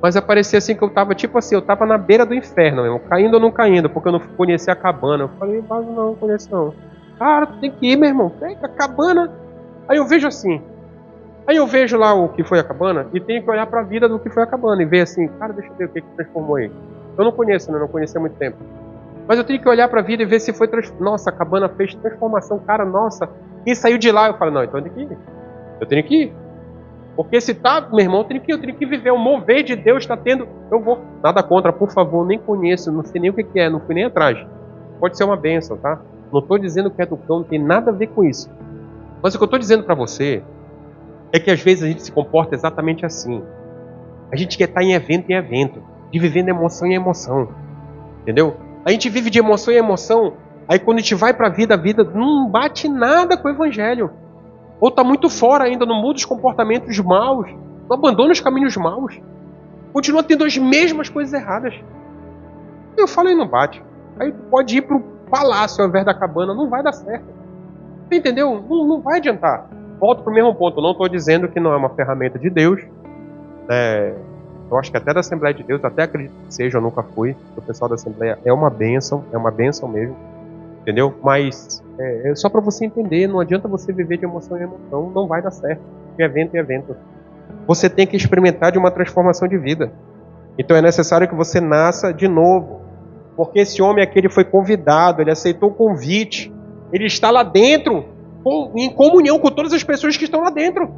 [SPEAKER 1] Mas parecia assim que eu estava, tipo assim, eu estava na beira do inferno, meu irmão, caindo ou não caindo, porque eu não conhecia a cabana. Eu falei, mas não conheço não. Cara, tu tem que ir, meu irmão. Pega a cabana. Aí eu vejo assim. Aí eu vejo lá o que foi a cabana e tenho que olhar para a vida do que foi a cabana e ver assim, cara, deixa eu ver o que transformou aí. Eu não conheço, né? Não conheci há muito tempo. Mas eu tenho que olhar para a vida e ver se foi nossa, a cabana fez transformação, cara, nossa. E saiu de lá, eu falo, não, então eu tenho que ir. Eu tenho que ir. Porque se tá, meu irmão, eu tenho que viver. O mover de Deus está tendo, eu vou. Nada contra, por favor, nem conheço, não sei nem o que é, não fui nem atrás. Pode ser uma bênção, tá? Não estou dizendo que é do cão, não tem nada a ver com isso. Mas o que eu estou dizendo para você é que às vezes a gente se comporta exatamente assim. A gente quer estar em evento, de viver de emoção em emoção. Entendeu? A gente vive de emoção em emoção, aí quando a gente vai para a vida não bate nada com o evangelho. Ou está muito fora ainda, não muda os comportamentos maus, não abandona os caminhos maus. Continua tendo as mesmas coisas erradas. Eu falo e não bate. Aí pode ir para o palácio ao invés da cabana, não vai dar certo. Entendeu? Não vai adiantar. Volto para o mesmo ponto, não estou dizendo que não é uma ferramenta de Deus. Eu acho que até da Assembleia de Deus, até acredito que seja, eu nunca fui. O pessoal da Assembleia é uma bênção mesmo. Entendeu? Mas é só para você entender, não adianta você viver de emoção em emoção, não vai dar certo. De evento em evento. Você tem que experimentar de uma transformação de vida. Então é necessário que você nasça de novo. Porque esse homem aqui, ele foi convidado, ele aceitou o convite. Ele está lá dentro, em comunhão com todas as pessoas que estão lá dentro.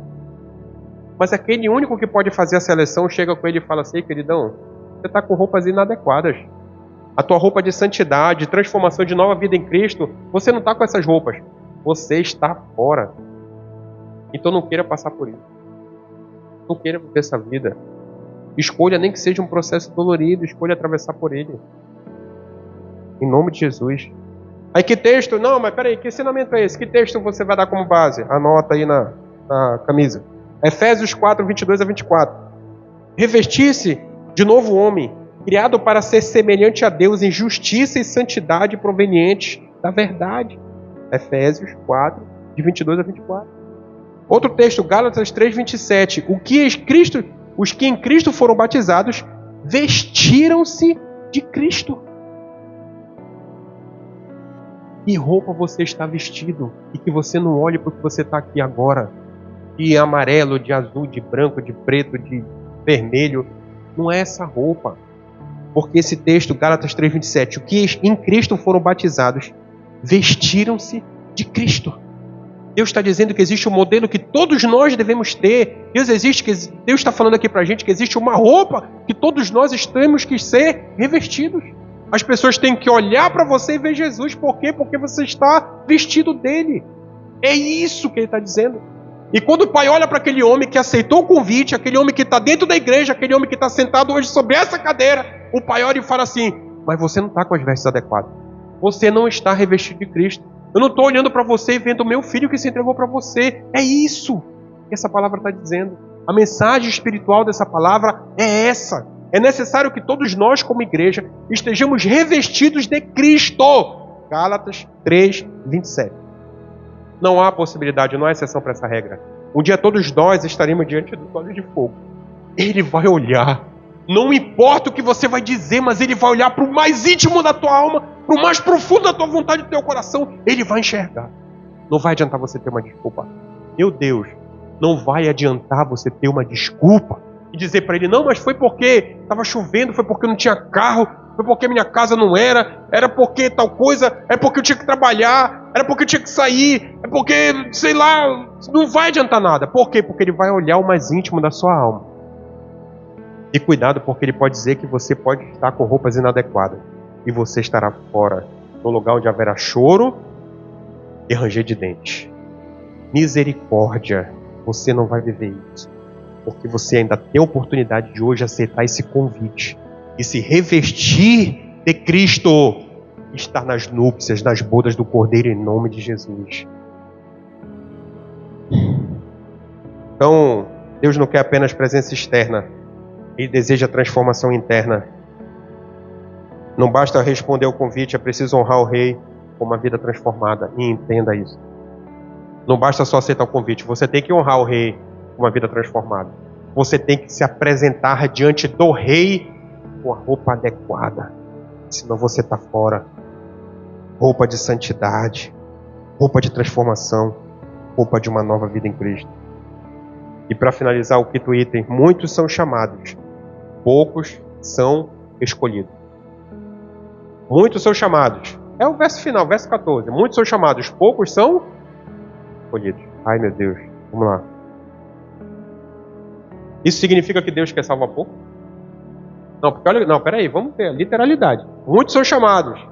[SPEAKER 1] Mas aquele único que pode fazer a seleção chega com ele e fala assim, queridão, você está com roupas inadequadas. A tua roupa de santidade, de transformação, de nova vida em Cristo, você não está com essas roupas. Você está fora. Então não queira passar por isso. Não queira viver essa vida. Escolha nem que seja um processo dolorido, escolha atravessar por ele. Em nome de Jesus. Aí que texto? Não, mas peraí, que ensinamento é esse? Que texto você vai dar como base? Anota aí na camisa. Efésios 4, 22 a 24. Revestir-se de novo homem, criado para ser semelhante a Deus em justiça e santidade provenientes da verdade. Efésios 4, de 22 a 24. Outro texto, Gálatas 3, 27. Os que em Cristo foram batizados vestiram-se de Cristo. Que roupa você está vestido? E que você não olhe para o que você está aqui agora. De amarelo, de azul, de branco, de preto, de vermelho. Não é essa roupa. Porque esse texto, Gálatas 3, 27, os que em Cristo foram batizados, vestiram-se de Cristo. Deus está dizendo que existe um modelo que todos nós devemos ter. Deus está falando aqui para a gente que existe uma roupa que todos nós temos que ser revestidos. As pessoas têm que olhar para você e ver Jesus. Por quê? Porque você está vestido dele. É isso que ele está dizendo. E quando o pai olha para aquele homem que aceitou o convite, aquele homem que está dentro da igreja, aquele homem que está sentado hoje sobre essa cadeira, o pai olha e fala assim, mas você não está com as vestes adequadas. Você não está revestido de Cristo. Eu não estou olhando para você e vendo o meu filho que se entregou para você. É isso que essa palavra está dizendo. A mensagem espiritual dessa palavra é essa. É necessário que todos nós, como igreja, estejamos revestidos de Cristo. Gálatas 3, 27. Não há possibilidade, não há exceção para essa regra. Um dia todos nós estaremos diante do olho de fogo. Ele vai olhar. Não importa o que você vai dizer, mas Ele vai olhar para o mais íntimo da tua alma, para o mais profundo da tua vontade, do teu coração. Ele vai enxergar. Não vai adiantar você ter uma desculpa. Meu Deus, não vai adiantar você ter uma desculpa e dizer para Ele, não, mas foi porque estava chovendo, foi porque eu não tinha carro, foi porque minha casa não era porque tal coisa, é porque eu tinha que trabalhar, era porque eu tinha que sair, é porque, sei lá, não vai adiantar nada. Por quê? Porque Ele vai olhar o mais íntimo da sua alma. E cuidado, porque Ele pode dizer que você pode estar com roupas inadequadas e você estará fora, no lugar onde haverá choro e ranger de dentes. Misericórdia, você não vai viver isso, porque você ainda tem a oportunidade de hoje aceitar esse convite e se revestir de Cristo, estar nas núpcias, nas bodas do Cordeiro, em nome de Jesus. Então, Deus não quer apenas presença externa, Ele deseja transformação interna. Não basta responder ao convite, é preciso honrar o Rei com uma vida transformada, e entenda isso. Não basta só aceitar o convite, você tem que honrar o Rei com uma vida transformada. Você tem que se apresentar diante do Rei com a roupa adequada, senão você está fora. Roupa de santidade, roupa de transformação, roupa de uma nova vida em Cristo. E para finalizar o quinto item, muitos são chamados, poucos são escolhidos. Muitos são chamados. É o verso final, verso 14. Muitos são chamados, poucos são escolhidos. Ai, meu Deus. Vamos lá. Isso significa que Deus quer salvar pouco? Não, porque olha, não, peraí, vamos ver a literalidade. Muitos são chamados,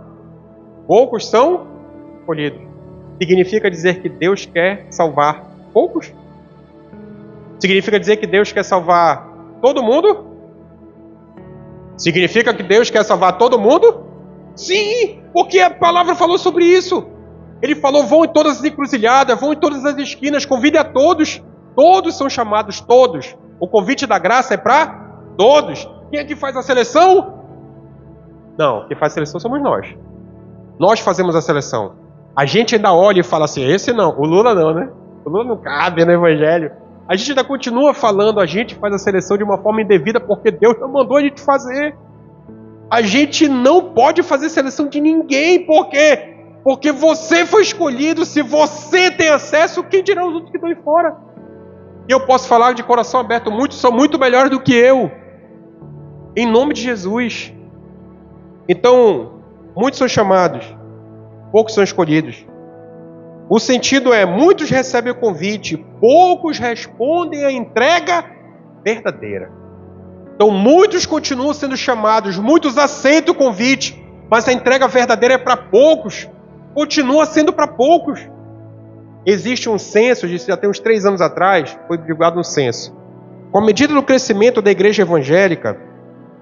[SPEAKER 1] poucos são escolhidos. Significa dizer que Deus quer salvar poucos? Significa dizer que Deus quer salvar todo mundo? Significa que Deus quer salvar todo mundo? Sim, porque a palavra falou sobre isso. Ele falou, vão em todas as encruzilhadas, vão em todas as esquinas, convide a todos. Todos são chamados, todos. O convite da graça é para todos. Quem é que faz a seleção? Não, quem faz a seleção somos nós. Nós fazemos a seleção. A gente ainda olha e fala assim, esse não, o Lula não, né? O Lula não cabe no Evangelho. A gente ainda continua falando, a gente faz a seleção de uma forma indevida porque Deus não mandou a gente fazer. A gente não pode fazer seleção de ninguém, por quê? Porque você foi escolhido, se você tem acesso, quem dirá os outros que estão aí fora? E eu posso falar de coração aberto, muitos são muito melhores do que eu. Em nome de Jesus. Então, muitos são chamados, poucos são escolhidos. O sentido é, muitos recebem o convite, poucos respondem à entrega verdadeira. Então, muitos continuam sendo chamados, muitos aceitam o convite, mas a entrega verdadeira é para poucos. Continua sendo para poucos. Existe um censo, já tem uns 3 anos atrás, foi divulgado um censo. Com a medida do crescimento da igreja evangélica,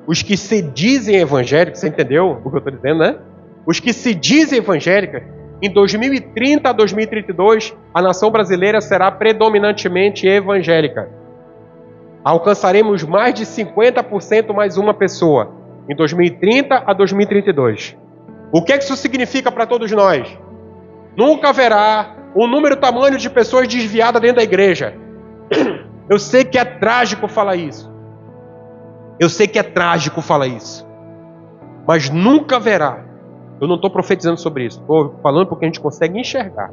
[SPEAKER 1] os que se dizem evangélicos, você entendeu o que eu estou dizendo, né? Os que se dizem evangélicos, em 2030 a 2032, a nação brasileira será predominantemente evangélica. Alcançaremos mais de 50% mais uma pessoa, em 2030 a 2032. O que isso significa para todos nós? Nunca haverá um número tamanho de pessoas desviadas dentro da igreja. Eu sei que é trágico falar isso. Eu sei que é trágico falar isso. Mas nunca haverá. Eu não estou profetizando sobre isso. Estou falando porque a gente consegue enxergar.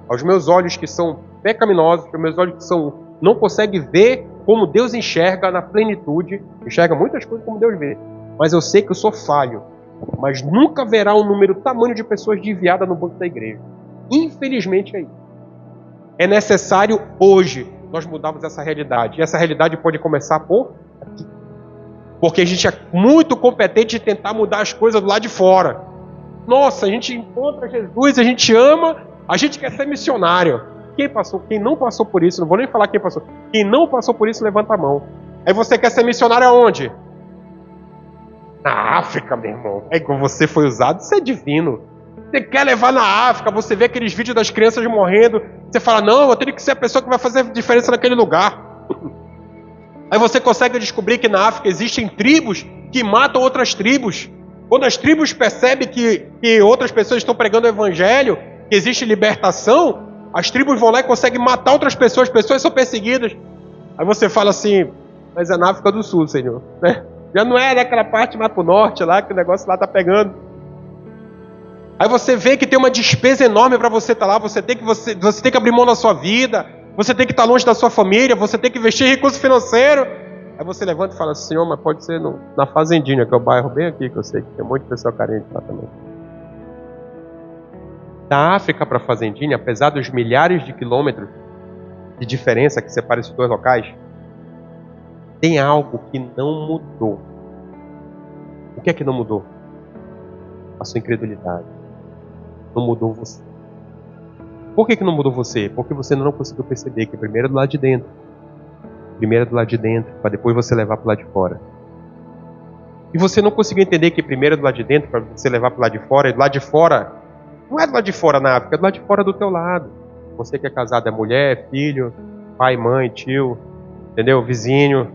[SPEAKER 1] Aos meus olhos que são pecaminosos, aos meus olhos que não conseguem ver como Deus enxerga na plenitude. Enxerga muitas coisas como Deus vê. Mas eu sei que eu sou falho. Mas nunca haverá um número tamanho de pessoas desviadas no banco da igreja. Infelizmente é isso. É necessário hoje nós mudarmos essa realidade. E essa realidade pode começar por aqui. Porque a gente é muito competente em tentar mudar as coisas do lado de fora. Nossa, a gente encontra Jesus, a gente ama, a gente quer ser missionário. Quem não passou por isso, não vou nem falar quem passou. Quem não passou por isso, levanta a mão. Aí você quer ser missionário aonde? Na África, meu irmão. É que você foi usado, isso é divino. Você quer levar na África, você vê aqueles vídeos das crianças morrendo, você fala, não, eu tenho que ser a pessoa que vai fazer diferença naquele lugar.
[SPEAKER 2] Aí você consegue descobrir que na África existem tribos que matam outras tribos. Quando as tribos percebem que outras pessoas estão pregando o evangelho, que existe libertação, as tribos vão lá e conseguem matar outras pessoas, pessoas são perseguidas. Aí você fala assim, mas é na África do Sul, Senhor, né? Já não é daquela parte mais pro norte lá, que o negócio lá tá pegando. Aí você vê que tem uma despesa enorme para você estar lá, você tem que abrir mão da sua vida, você tem que estar longe da sua família, você tem que investir em recurso financeiro. Aí você levanta e fala, Senhor, mas pode ser na Fazendinha, que é o bairro bem aqui, que eu sei que tem um monte de pessoa carente lá também. Da África para a Fazendinha, apesar dos milhares de quilômetros de diferença que separa esses dois locais, tem algo que não mudou. O que é que não mudou? A sua incredulidade. Não mudou você. Por que não mudou você? Porque você não conseguiu perceber que primeiro é do lado de dentro. Primeiro é do lado de dentro, para depois você levar para o lado de fora. E você não conseguiu entender que primeiro é do lado de dentro, para você levar para o lado de fora, e do lado de fora, não é do lado de fora na África, é do lado de fora do teu lado. Você que é casado é mulher, filho, pai, mãe, tio, entendeu? Vizinho.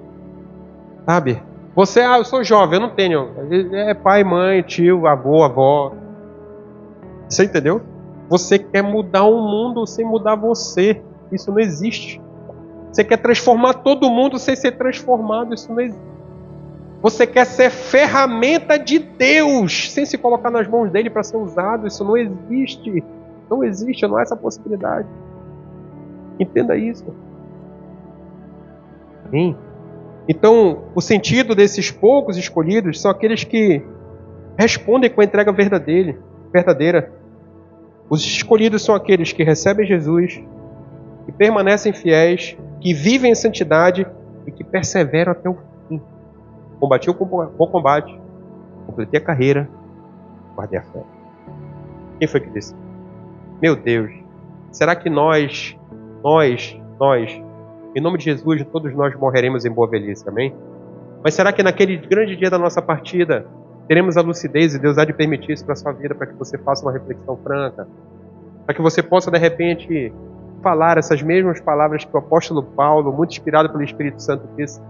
[SPEAKER 2] Sabe? Você, eu sou jovem, eu não tenho. É pai, mãe, tio, avô, avó. Você entendeu? Você quer mudar o mundo sem mudar você. Isso não existe. Você quer transformar todo mundo sem ser transformado. Isso não existe. Você quer ser ferramenta de Deus sem se colocar nas mãos dele para ser usado. Isso não existe. Não existe, não há essa possibilidade. Entenda isso. Amém? Então, o sentido desses poucos escolhidos são aqueles que respondem com a entrega verdadeira. Os escolhidos são aqueles que recebem Jesus, que permanecem fiéis, que vivem em santidade e que perseveram até o fim. Combati o bom combate, completei a carreira, guardei a fé. Quem foi que disse? Meu Deus, será que nós, em nome de Jesus, todos nós morreremos em boa velhice, amém? Mas será que naquele grande dia da nossa partida, teremos a lucidez e Deus há de permitir isso para a sua vida, para que você faça uma reflexão franca, para que você possa, de repente, falar essas mesmas palavras que o apóstolo Paulo, muito inspirado pelo Espírito Santo, disse?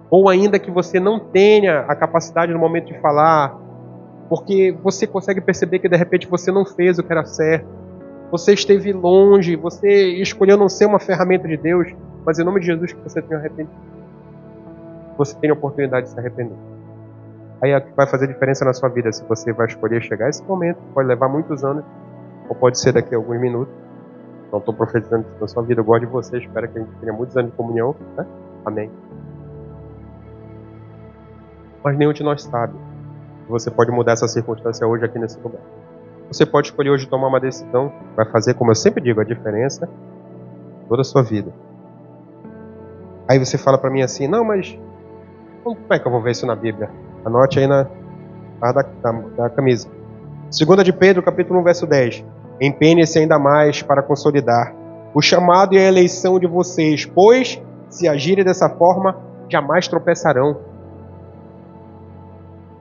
[SPEAKER 2] Ou ainda que você não tenha a capacidade no momento de falar, porque você consegue perceber que, de repente, você não fez o que era certo, você esteve longe, você escolheu não ser uma ferramenta de Deus, mas em nome de Jesus que você tenha arrependido. Você tem a oportunidade de se arrepender. Aí é o que vai fazer diferença na sua vida, se você vai escolher chegar a esse momento, pode levar muitos anos, ou pode ser daqui a alguns minutos. Não estou profetizando isso na sua vida, eu gosto de você, espero que a gente tenha muitos anos de comunhão, né? Amém. Mas nenhum de nós sabe que você pode mudar essa circunstância hoje aqui nesse lugar. Você pode escolher hoje tomar uma decisão que vai fazer, como eu sempre digo, a diferença em toda a sua vida. Aí você fala para mim assim, não, mas como é que eu vou ver isso na Bíblia? Anote aí na barra da camisa. 2 de Pedro, capítulo 1, verso 10. Empenhe-se ainda mais para consolidar o chamado e a eleição de vocês, pois, se agirem dessa forma, jamais tropeçarão.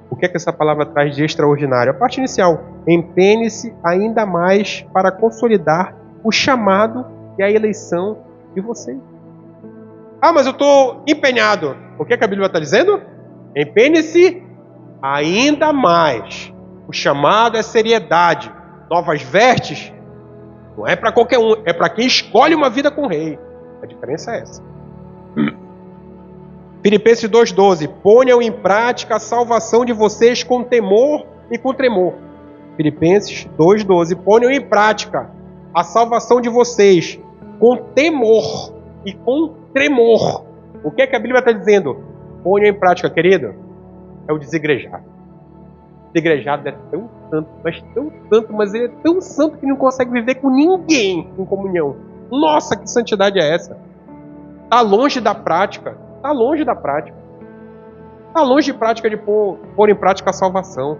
[SPEAKER 2] O que é que essa palavra traz de extraordinário? A parte inicial, empenhe-se ainda mais para consolidar o chamado e a eleição de vocês. Ah, mas eu estou empenhado. O que é que a Bíblia está dizendo? Empenhe-se ainda mais. O chamado é seriedade. Novas vestes não é para qualquer um, é para quem escolhe uma vida com o rei. A diferença é essa. Filipenses 2,12. Ponham em prática a salvação de vocês com temor e com tremor. Filipenses 2,12. Ponham em prática a salvação de vocês com temor e com tremor. O que é que a Bíblia está dizendo? Ponham em prática, querido. É o desigrejado. O desigrejado é tão santo, mas ele é tão santo que não consegue viver com ninguém em comunhão. Nossa, que santidade é essa? Está longe da prática. Está longe da prática. Está longe de prática de pôr em prática a salvação.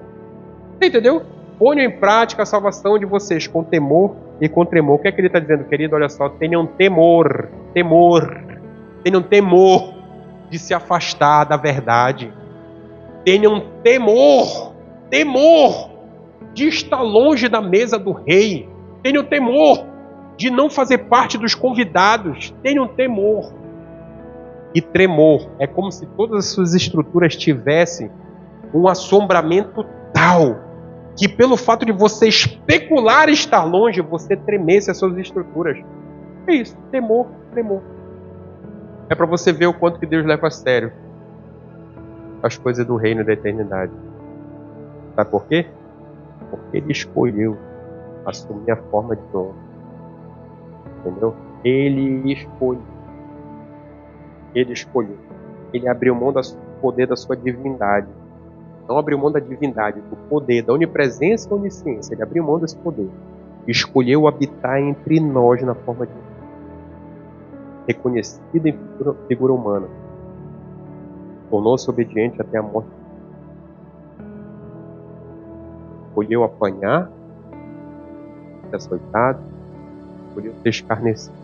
[SPEAKER 2] Você entendeu? Ponham em prática a salvação de vocês com temor e com tremor. O que é que ele está dizendo, querido? Olha só, tenham temor. Tenham temor de se afastar da verdade. Tenham temor de estar longe da mesa do rei. Tenham temor de não fazer parte dos convidados. Tenham temor. e tremor. É como se todas as suas estruturas tivessem um assombramento tal que pelo fato de você especular estar longe, você tremesse as suas estruturas. É isso, temor. É para você ver o quanto que Deus leva a sério as coisas do reino da eternidade. Sabe por quê? Porque Ele escolheu assumir a forma de homem. Entendeu? Ele escolheu. Ele abriu mão do poder da sua divindade. Não abriu mão da divindade, do poder, da onipresença e da onisciência. Ele abriu mão desse poder. Escolheu habitar entre nós na forma de homem. Reconhecido em figura humana. Tornou-se obediente até a morte. Escolheu apanhar, ser açoitado, escolheu ser escarnecido.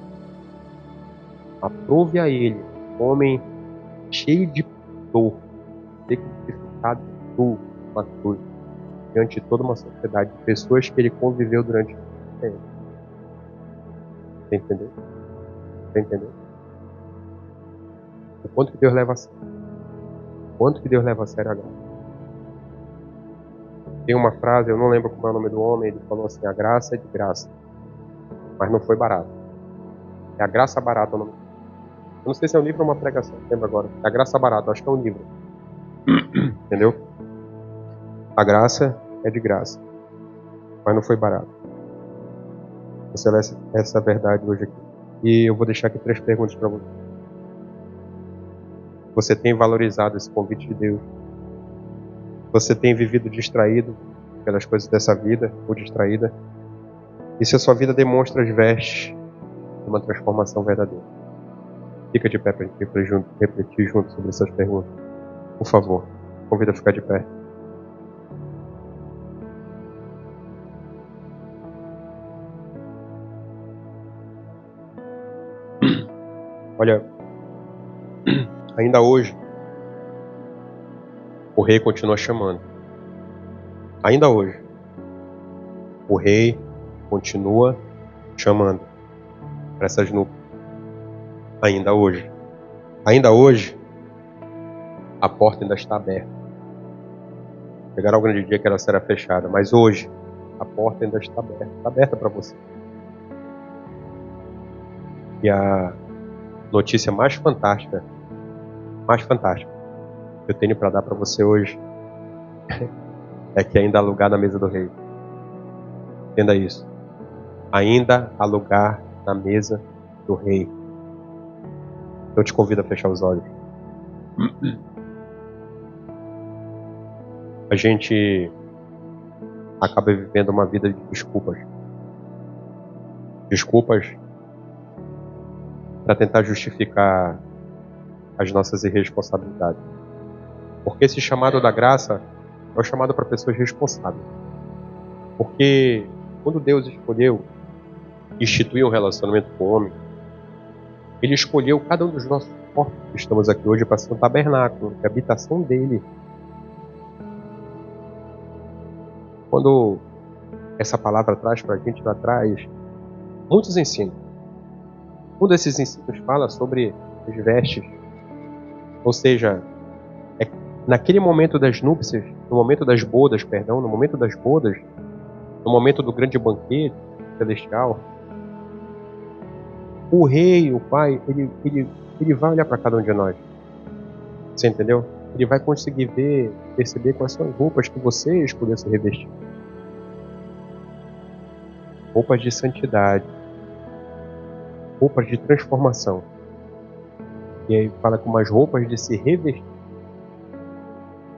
[SPEAKER 2] Aprove a Ele, homem cheio de dor, ser crucificado uma cruz, diante de toda uma sociedade de pessoas que Ele conviveu durante muito tempo. Você entendeu? Você entendeu? O quanto que Deus leva a sério. O quanto que Deus leva a sério agora. Tem uma frase, eu não lembro como é o nome do homem, ele falou assim: a graça é de graça, mas não foi barato. É a graça barata o nome. Eu não sei se é um livro ou uma pregação, não lembro agora. É a graça barata, acho que é um livro. Entendeu? A graça é de graça, mas não foi barato. Você lê essa verdade hoje aqui. E eu vou deixar aqui 3 perguntas para você. Você tem valorizado esse convite de Deus? Você tem vivido distraído pelas coisas dessa vida, ou distraída? E se a sua vida demonstra as vestes de uma transformação verdadeira? Fica de pé para a gente refletir junto sobre essas perguntas. Por favor, convido a ficar de pé. Olha, ainda hoje, o rei continua chamando. Ainda hoje, o rei continua chamando para essas nuvens. Ainda hoje, a porta ainda está aberta. Chegará o grande dia que ela será fechada, mas hoje, a porta ainda está aberta para você. E a notícia mais fantástica que eu tenho para dar para você hoje é que ainda há lugar na mesa do rei. Entenda isso. Ainda há lugar na mesa do rei. Eu te convido a fechar os olhos. A gente acaba vivendo uma vida de desculpas. Desculpas para tentar justificar as nossas irresponsabilidades. Porque esse chamado da graça é o chamado para pessoas responsáveis. Porque quando Deus escolheu instituir um relacionamento com o homem, Ele escolheu cada um dos nossos corpos que estamos aqui hoje para ser um tabernáculo, a habitação dele. Quando essa palavra traz para a gente, ela traz muitos ensinos. Um desses ensinos fala sobre as vestes. Ou seja, naquele momento das núpcias, no momento das bodas, no momento do grande banquete celestial, o rei, o pai, ele vai olhar para cada um de nós. Você entendeu? Ele vai conseguir perceber quais são as roupas que você escolheu se revestir. Roupas de santidade. Roupas de transformação. E aí fala com umas roupas de se revestir.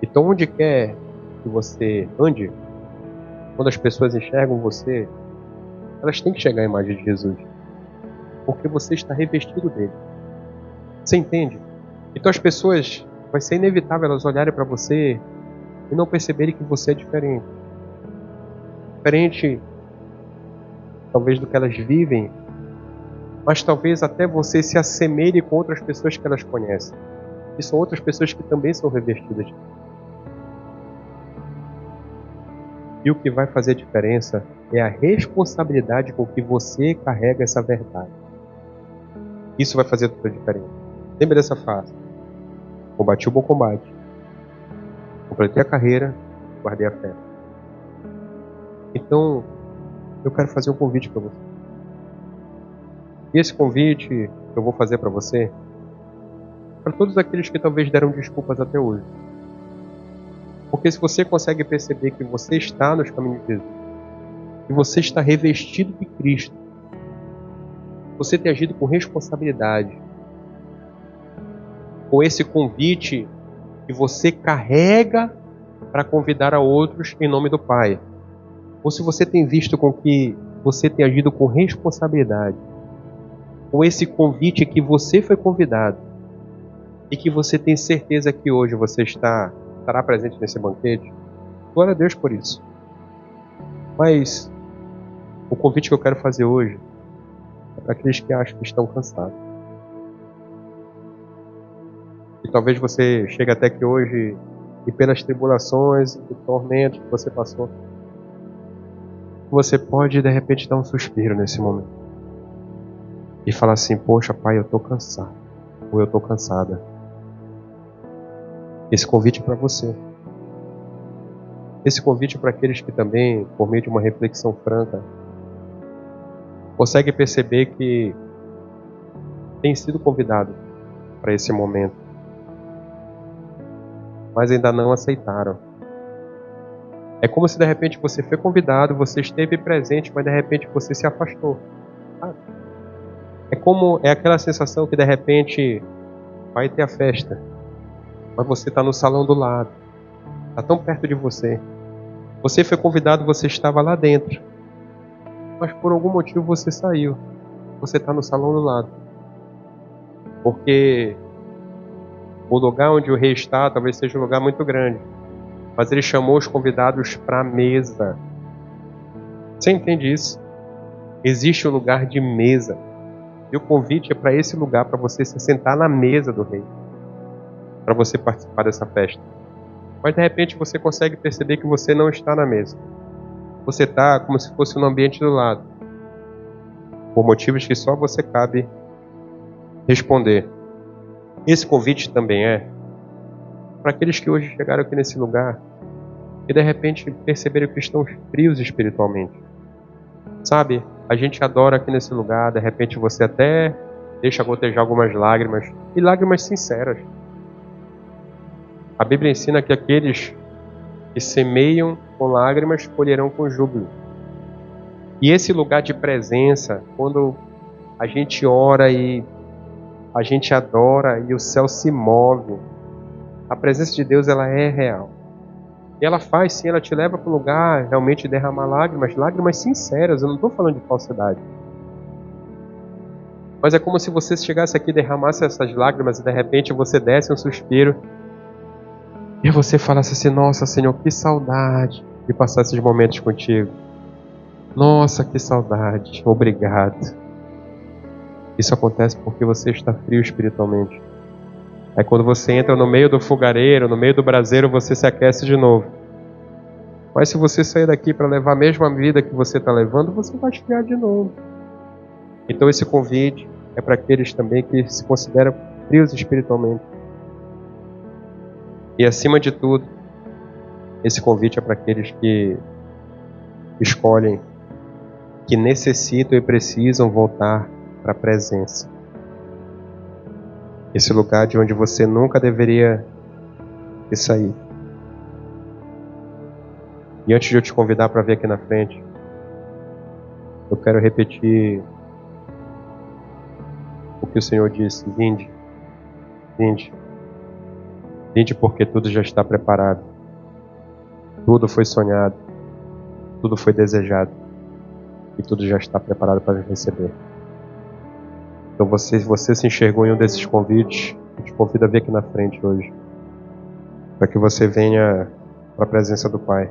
[SPEAKER 2] Então onde quer que você ande, quando as pessoas enxergam você, elas têm que chegar à imagem de Jesus. Porque você está revestido dele. Você entende? Então as pessoas, vai ser inevitável elas olharem para você e não perceberem que você é diferente. Diferente, talvez, do que elas vivem, mas talvez até você se assemelhe com outras pessoas que elas conhecem. E são outras pessoas que também são revestidas. E o que vai fazer a diferença é a responsabilidade com que você carrega essa verdade. Isso vai fazer toda a diferença. Lembre dessa frase. Combati o bom combate. Completei a carreira, guardei a fé. Então, eu quero fazer um convite para você. E esse convite que eu vou fazer para você, para todos aqueles que talvez deram desculpas até hoje. Porque se você consegue perceber que você está nos caminhos de Jesus, que você está revestido de Cristo, você tem agido com responsabilidade, com esse convite que você carrega para convidar a outros em nome do Pai. Ou se você tem visto com que você tem agido com responsabilidade, com esse convite que você foi convidado e que você tem certeza que hoje você estará presente nesse banquete, glória a Deus por isso. Mas o convite que eu quero fazer hoje é para aqueles que acham que estão cansados. E talvez você chegue até aqui hoje e pelas tribulações e tormentos que você passou, você pode de repente dar um suspiro nesse momento e falar assim: poxa, Pai, eu estou cansado, ou eu estou cansada. Esse convite é para você. Esse convite é para aqueles que também, por meio de uma reflexão franca, conseguem perceber que têm sido convidados para esse momento, mas ainda não aceitaram. É como se de repente você foi convidado, você esteve presente, mas de repente você se afastou. É aquela sensação que de repente vai ter a festa, mas você está no salão do lado, está tão perto de você. Você foi convidado, você estava lá dentro, mas por algum motivo você saiu. Você está no salão do lado, porque o lugar onde o rei está talvez seja um lugar muito grande, mas ele chamou os convidados para a mesa. Você entende isso? Existe um lugar de mesa, e o convite é para esse lugar, para você se sentar na mesa do rei, para você participar dessa festa. Mas de repente você consegue perceber que você não está na mesa. Você está como se fosse no ambiente do lado, por motivos que só você cabe responder. Esse convite também é para aqueles que hoje chegaram aqui nesse lugar e de repente perceberam que estão frios espiritualmente. Sabe, a gente adora aqui nesse lugar, de repente você até deixa gotejar algumas lágrimas, e lágrimas sinceras. A Bíblia ensina que aqueles que semeiam com lágrimas colherão com júbilo. E esse lugar de presença, quando a gente ora e a gente adora e o céu se move, a presença de Deus, ela é real. E ela faz sim, ela te leva para o lugar realmente derramar lágrimas, lágrimas sinceras. Eu não estou falando de falsidade. Mas é como se você chegasse aqui e derramasse essas lágrimas e de repente você desse um suspiro e você falasse assim: nossa, Senhor, que saudade de passar esses momentos contigo. Nossa, que saudade, obrigado. Isso acontece porque você está frio espiritualmente. Aí quando você entra no meio do fogareiro, no meio do braseiro, você se aquece de novo. Mas se você sair daqui para levar a mesma vida que você está levando, você vai esfriar de novo. Então esse convite é para aqueles também que se consideram frios espiritualmente. E acima de tudo, esse convite é para aqueles que escolhem, que necessitam e precisam voltar para a presença. Esse lugar de onde você nunca deveria ter saído. E antes de eu te convidar para vir aqui na frente, eu quero repetir o que o Senhor disse: vinde, vinde, vinde, porque tudo já está preparado. Tudo foi sonhado, tudo foi desejado e tudo já está preparado para receber. Então se você se enxergou em um desses convites, eu te convido a vir aqui na frente hoje, para que você venha para a presença do Pai.